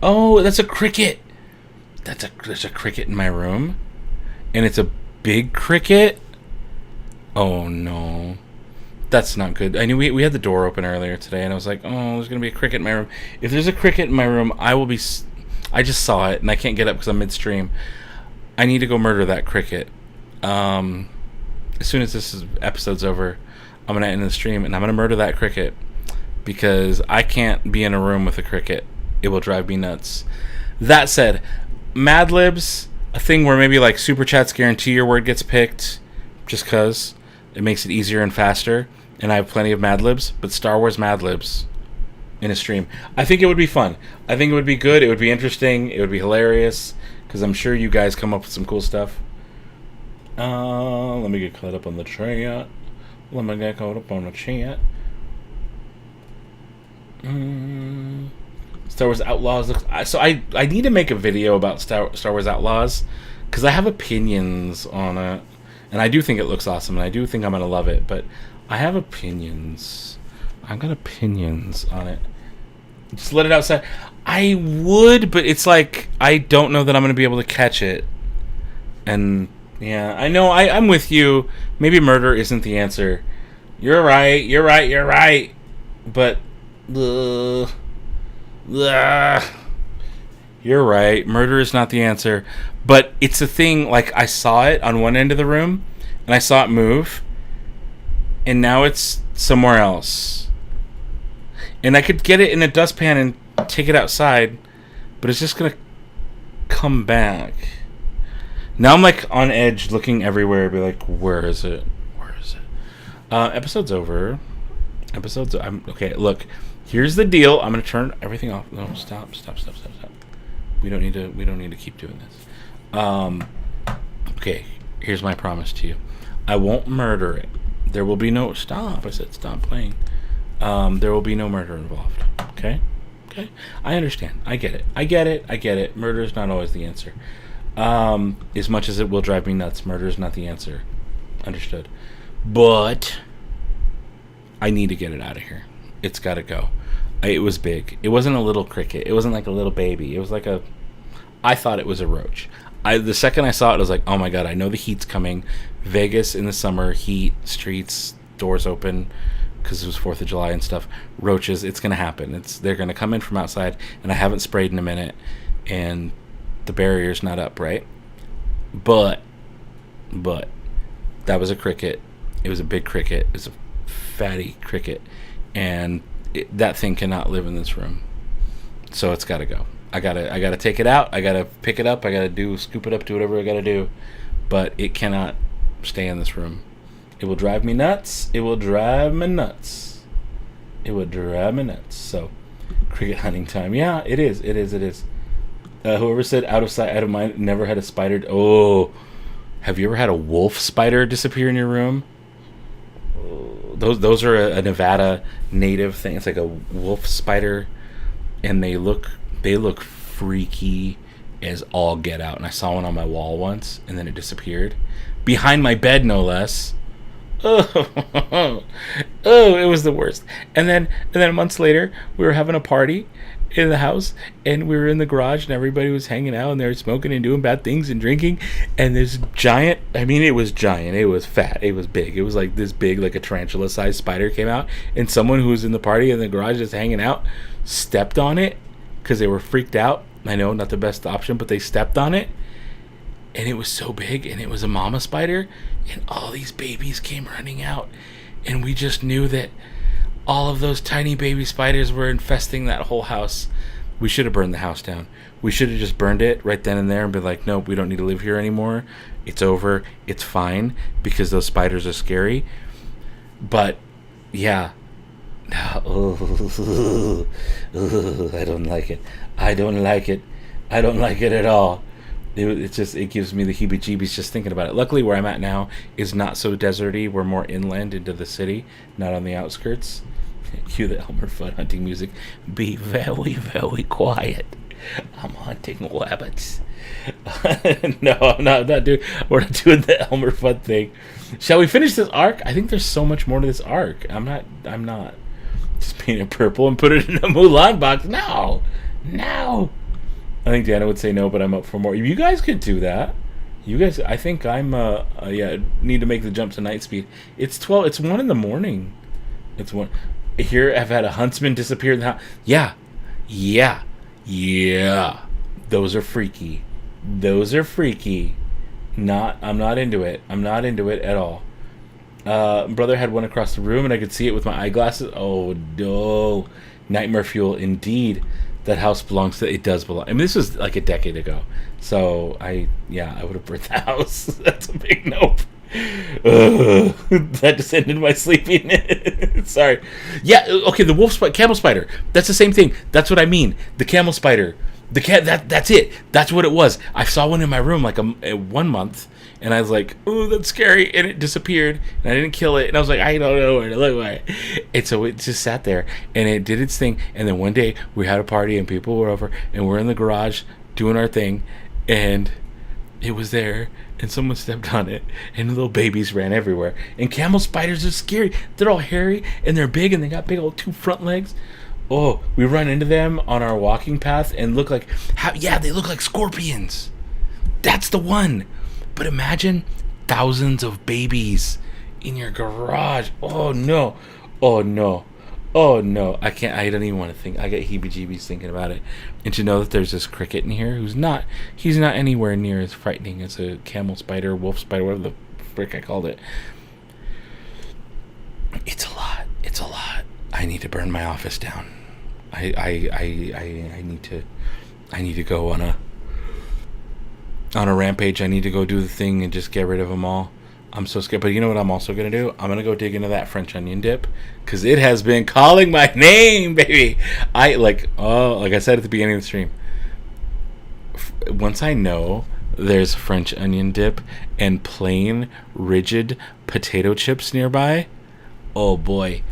Oh, that's a cricket. There's a cricket in my room. And it's a big cricket. Oh no. That's not good. I knew we had the door open earlier today, and I was like, oh, there's going to be a cricket in my room. If there's a cricket in my room, I will be... I just saw it, and I can't get up because I'm midstream. I need to go murder that cricket. As soon as this episode's over, I'm going to end the stream, and I'm going to murder that cricket. Because I can't be in a room with a cricket. It will drive me nuts. That said, Mad Libs, a thing where maybe like Super Chats guarantee your word gets picked, just because it makes it easier and faster. And I have plenty of Mad Libs, but Star Wars Mad Libs in a stream. I think it would be fun. I think it would be good. It would be interesting. It would be hilarious. Because I'm sure you guys come up with some cool stuff. Let me get caught up on the chat. Star Wars Outlaws. So I need to make a video about Star Wars Outlaws. Because I have opinions on it. And I do think it looks awesome. And I do think I'm going to love it. But I have opinions. I've got opinions on it. Just let it outside. I would, but it's like, I don't know that I'm going to be able to catch it. And, yeah, I know, I'm with you. Maybe murder isn't the answer. You're right. But, you're right. Murder is not the answer. But it's a thing, like, I saw it on one end of the room, and I saw it move, and now it's somewhere else. And I could get it in a dustpan and take it outside, but it's just going to come back. Now I'm like on edge, looking everywhere, be like, where is it? Episode's over. Okay, look. Here's the deal. I'm going to turn everything off. No, stop. We don't need to keep doing this. Okay, here's my promise to you. I won't murder it. There will be no... Stop. I said stop playing. There will be no murder involved. Okay? I understand. I get it. Murder is not always the answer. As much as it will drive me nuts, murder is not the answer. Understood. But I need to get it out of here. It's got to go. It was big. It wasn't a little cricket. It wasn't like a little baby. It was like a... I thought it was a roach. The second I saw it, I was like, oh my god, I know the heat's coming. Vegas in the summer, heat, streets, doors open, because it was 4th of July and stuff. Roaches, it's going to happen. They're going to come in from outside, and I haven't sprayed in a minute, and the barrier's not up, right? But that was a cricket. It was a big cricket. It was a fatty cricket, and that thing cannot live in this room. So it's got to go. I gotta take it out. I gotta pick it up. I gotta scoop it up, do whatever I gotta do. But it cannot stay in this room. It will drive me nuts. It will drive me nuts. It will drive me nuts. So, cricket hunting time. Yeah, it is. It is. It is. Whoever said out of sight, out of mind, never had a spider. Oh, have you ever had a wolf spider disappear in your room? Those are a Nevada native thing. It's like a wolf spider, and they look freaky as all get out. And I saw one on my wall once, and then it disappeared behind my bed, no less. Oh, it was the worst. And then months later, we were having a party in the house, and we were in the garage, and everybody was hanging out, and they were smoking and doing bad things and drinking. And this giant, I mean, it was giant, it was fat, it was big, it was like this big, like a tarantula-sized spider came out, and someone who was in the party in the garage just hanging out stepped on it because they were freaked out. I know, not the best option, but they stepped on it, and it was so big, and it was a mama spider, and all these babies came running out, and we just knew that all of those tiny baby spiders were infesting that whole house. We should have burned the house down. We should have just burned it right then and there and been like, nope, we don't need to live here anymore. It's over. It's fine, because those spiders are scary. But yeah, I don't like it. I don't like it. I don't like it at all. It gives me the heebie-jeebies just thinking about it. Luckily, where I'm at now is not so deserty. We're more inland into the city, not on the outskirts. Cue the Elmer Fudd hunting music. Be very, very quiet. I'm hunting rabbits. No, I'm not doing. We're not doing the Elmer Fudd thing. Shall we finish this arc? I think there's so much more to this arc. I'm not. Just paint it purple and put it in a Mulan box. No. I think Dana would say no, but I'm up for more. You guys could do that. You guys, I think I'm, need to make the jump to night speed. It's 12, it's 1 in the morning. It's 1. Here, I've had a huntsman disappear in the house. Yeah. Those are freaky. I'm not into it. I'm not into it at all. Brother had one across the room, and I could see it with my eyeglasses. Oh, no. Nightmare fuel, indeed. That house belongs to. It does belong. I mean, this was like a decade ago. So I would have burnt the house. That's a big nope. That just ended my sleeping. Sorry. Yeah. Okay. The camel spider. That's the same thing. That's what I mean. The camel spider. The cat. That's it. That's what it was. I saw one in my room like 1 month, and I was like, "Oh, that's scary," and it disappeared, and I didn't kill it, and I was like, "I don't know where to look for it," and so it just sat there, and it did its thing, and then one day we had a party, and people were over, and we're in the garage doing our thing, and it was there, and someone stepped on it, and little babies ran everywhere, and camel spiders are scary. They're all hairy, and they're big, and they got big old 2 front legs. Oh, we run into them on our walking path and look like, they look like scorpions. That's the one. But imagine thousands of babies in your garage. Oh no. I can't. I don't even want to think. I get heebie-jeebies thinking about it. And to know that there's this cricket in here he's not anywhere near as frightening as a camel spider, wolf spider, whatever the frick I called it. It's a lot. I need to burn my office down. I need to go on a rampage. I need to go do the thing and just get rid of them all. I'm so scared. But you know what I'm also going to do? I'm going to go dig into that French onion dip, because it has been calling my name, baby. Like I said at the beginning of the stream, once I know there's French onion dip and plain rigid potato chips nearby, oh boy,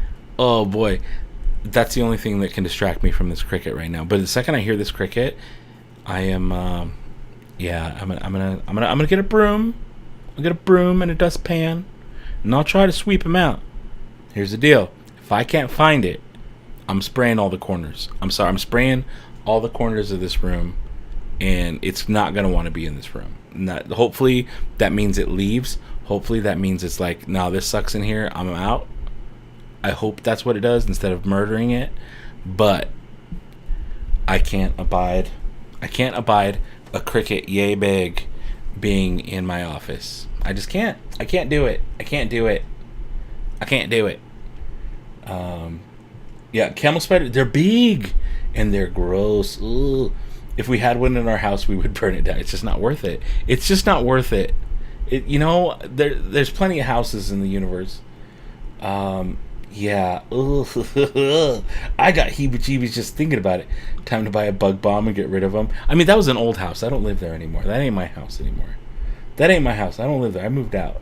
that's the only thing that can distract me from this cricket right now. But the second I hear this cricket, I am I'm gonna get a broom. I'll get a broom and a dustpan, and I'll try to sweep him out. Here's the deal: if I can't find it, I'm spraying all the corners. I'm spraying all the corners of this room, and it's not gonna want to be in this room. Hopefully that means it leaves. Hopefully that means it's like, no, this sucks in here, I'm out. I hope that's what it does instead of murdering it. But I can't abide a cricket yay big being in my office. I just can't. I can't do it. Yeah, camel spider, they're big and they're gross. Ugh. If we had one in our house, we would burn it down. It's just not worth it. There's plenty of houses in the universe. Yeah. Ugh. I got heebie-jeebies just thinking about it. Time to buy a bug bomb and get rid of them. I mean, that was an old house. I don't live there anymore. That ain't my house anymore. I don't live there. I moved out.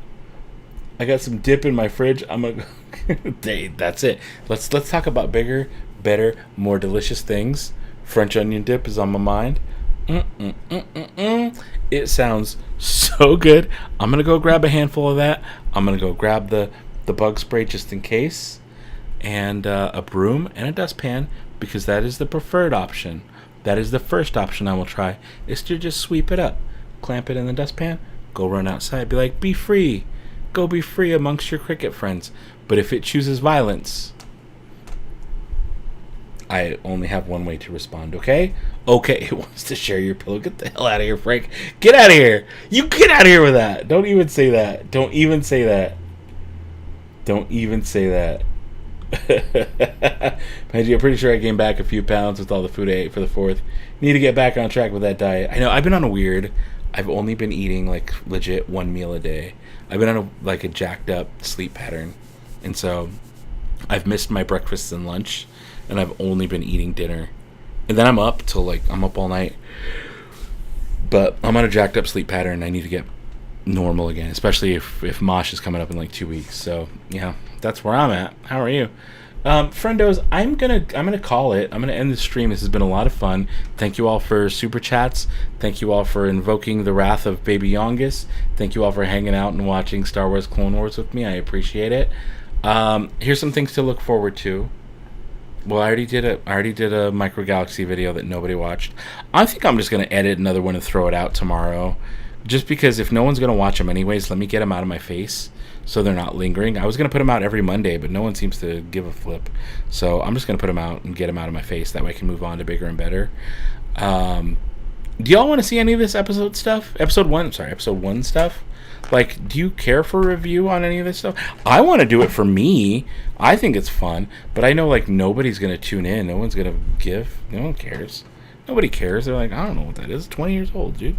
I got some dip in my fridge. I'm gonna go. That's it. Let's talk about bigger, better, more delicious things. French onion dip is on my mind. It sounds so good. I'm gonna go grab a handful of that. I'm gonna go grab the bug spray just in case, and a broom and a dustpan, because that is the preferred option. That is the first option I will try, is to just sweep it up, clamp it in the dustpan, go run outside, be like, be free. Go be free amongst your cricket friends. But if it chooses violence, I only have one way to respond, okay? Okay, it wants to share your pillow. Get the hell out of here, Frank. Get out of here. You get out of here with that. Don't even say that. Don't even say that. Paige, I'm pretty sure I gained back a few pounds with all the food I ate for the 4th. Need to get back on track with that diet. I know, I've been on a weird... I've only been eating, like, legit one meal a day. I've been on a jacked up sleep pattern. And so I've missed my breakfast and lunch, and I've only been eating dinner. And then I'm up till, I'm up all night. But I'm on a jacked up sleep pattern, and I need to get normal again, especially if Mosh is coming up in 2 weeks. So, yeah, that's where I'm at. How are you? Friendos, I'm gonna call it. I'm gonna end the stream. This has been a lot of fun. Thank you all for super chats. Thank you all for invoking the wrath of Baby Yongus. Thank you all for hanging out and watching Star Wars Clone Wars with me. I appreciate it. Here's some things to look forward to. Well, I already did a Micro Galaxy video that nobody watched. I think I'm just gonna edit another one and throw it out tomorrow. Just because if no one's gonna watch them anyways, let me get them out of my face, so they're not lingering. I was going to put them out every Monday, but no one seems to give a flip. So I'm just going to put them out and get them out of my face. That way I can move on to bigger and better. Do y'all want to see any of this episode stuff? Episode 1 stuff? Do you care for a review on any of this stuff? I want to do it for me. I think it's fun. But I know, nobody's going to tune in. No one's going to give. No one cares. Nobody cares. They're like, I don't know what that is. 20 years old, dude.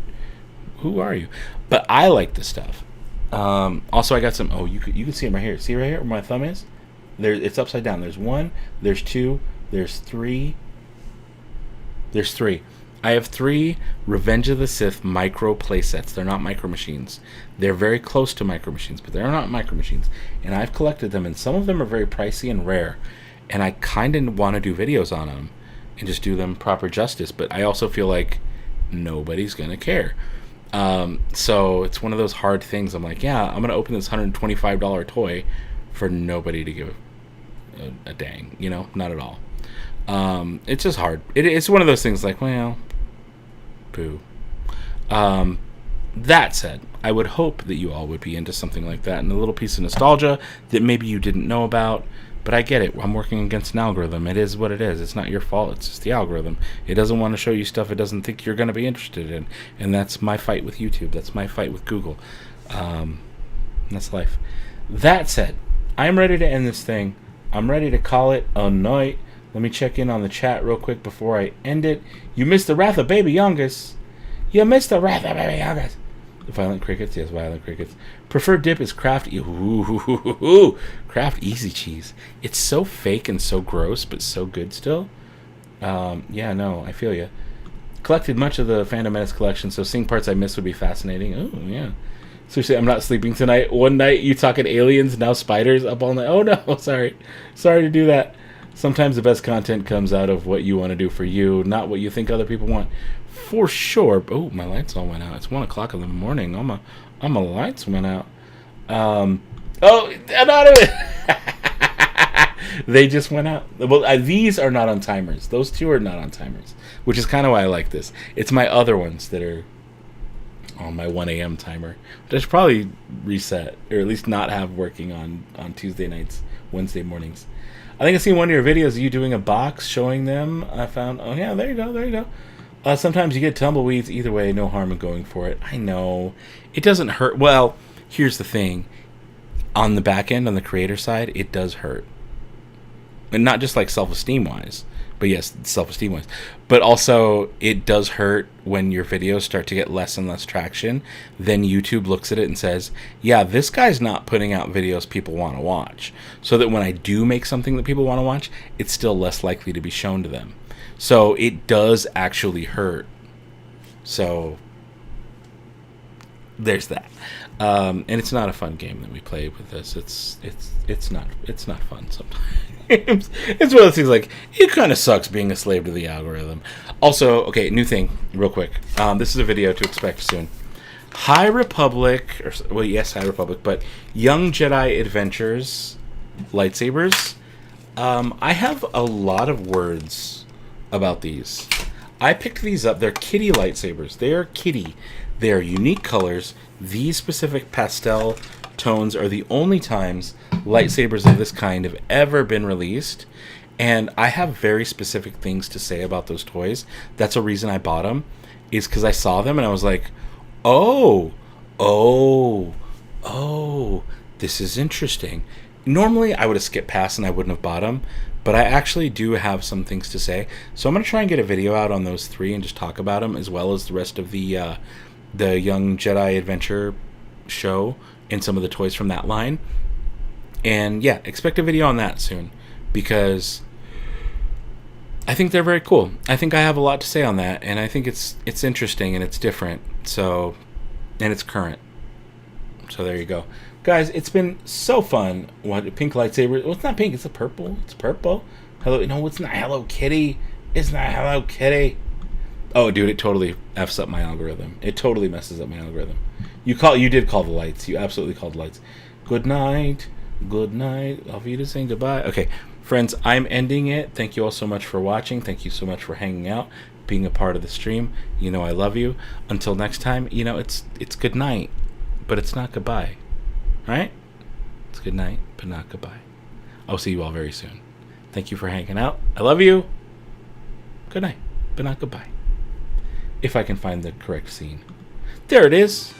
Who are you? But I like this stuff. Also, I got some. Oh, you can see them right here. See right here where my thumb is? It's upside down. There's 1. There's 2. There's 3. There's 3. I have 3 Revenge of the Sith micro playsets. They're not micro machines. They're very close to micro machines, but they're not micro machines. And I've collected them, and some of them are very pricey and rare. And I kind of want to do videos on them and just do them proper justice. But I also feel like nobody's gonna care. So it's one of those hard things. I'm like, yeah, I'm gonna open this $125 toy for nobody to give a dang, not at all. It's just hard. It's one of those things well, boo. That said, I would hope that you all would be into something like that and a little piece of nostalgia that maybe you didn't know about. But I get it. I'm working against an algorithm. It is what it is. It's not your fault. It's just the algorithm. It doesn't want to show you stuff it doesn't think you're going to be interested in. And that's my fight with YouTube. That's my fight with Google. That's life. That said, I'm ready to end this thing. I'm ready to call it a night. Let me check in on the chat real quick before I end it. You missed the wrath of Baby Youngus. You missed the wrath of Baby Youngus. Violent crickets, yes, violent crickets. Preferred dip is Kraft. Kraft Easy Cheese. It's so fake and so gross, but so good still. Yeah, no, I feel you. Collected much of the Phantom Menace collection, so seeing parts I missed would be fascinating. Oh, yeah. Seriously, I'm not sleeping tonight. One night you talking aliens, now spiders up all night. Oh, no, sorry. Sorry to do that. Sometimes the best content comes out of what you want to do for you, not what you think other people want. For sure. Oh, my lights all went out. It's 1 o'clock in the morning. All my lights went out. Oh, not of it. They just went out. Well, these are not on timers. Those 2 are not on timers, which is kind of why I like this. It's my other ones that are on my 1 a.m. timer, which I should probably reset, or at least not have working on Tuesday nights Wednesday mornings. I think I've seen one of your videos of you doing a box showing them. I found, oh yeah, there you go, there you go. Sometimes you get tumbleweeds. Either way, no harm in going for it. I know. It doesn't hurt. Well, here's the thing. On the back end, on the creator side, it does hurt. And not just like self-esteem wise, but yes, self-esteem wise. But also, it does hurt when your videos start to get less and less traction. Then YouTube looks at it and says, yeah, this guy's not putting out videos people want to watch. So that when I do make something that people want to watch, it's still less likely to be shown to them. So it does actually hurt. So there's that. And it's not a fun game that we play with this. It's not fun sometimes. It's one of those things like, it kind of sucks being a slave to the algorithm. Also, okay, new thing, real quick. This is a video to expect soon. High Republic, well, yes, High Republic, but Young Jedi Adventures lightsabers. I have a lot of words about these. I picked these up. They're kitty lightsabers. They are kitty. They are unique colors. These specific pastel tones are the only times lightsabers of this kind have ever been released. And I have very specific things to say about those toys. That's a reason I bought them, is because I saw them and I was like, oh, this is interesting. Normally I would have skipped past and I wouldn't have bought them, but I actually do have some things to say. So I'm going to try and get a video out on those three and just talk about them, as well as the rest of the Young Jedi Adventure show and some of the toys from that line. And yeah, expect a video on that soon, because I think they're very cool. I think I have a lot to say on that, and I think it's interesting and it's different. So, and it's current. So there you go. Guys, it's been so fun. What, pink lightsaber? Well, it's not pink, it's a purple. It's purple. Hello, no, it's not Hello Kitty. It's not Hello Kitty. Oh, dude, it totally F's up my algorithm. It totally messes up my algorithm. You did call the lights. You absolutely called the lights. Good night. Good night. Auf Wiedersehen. Goodbye. Okay, friends, I'm ending it. Thank you all so much for watching. Thank you so much for hanging out, being a part of the stream. You know I love you. Until next time, you know, it's good night, but it's not goodbye. Right? It's good night, but not goodbye. I'll see you all very soon. Thank you for hanging out. I love you. Good night, but not goodbye. If I can find the correct scene. There it is.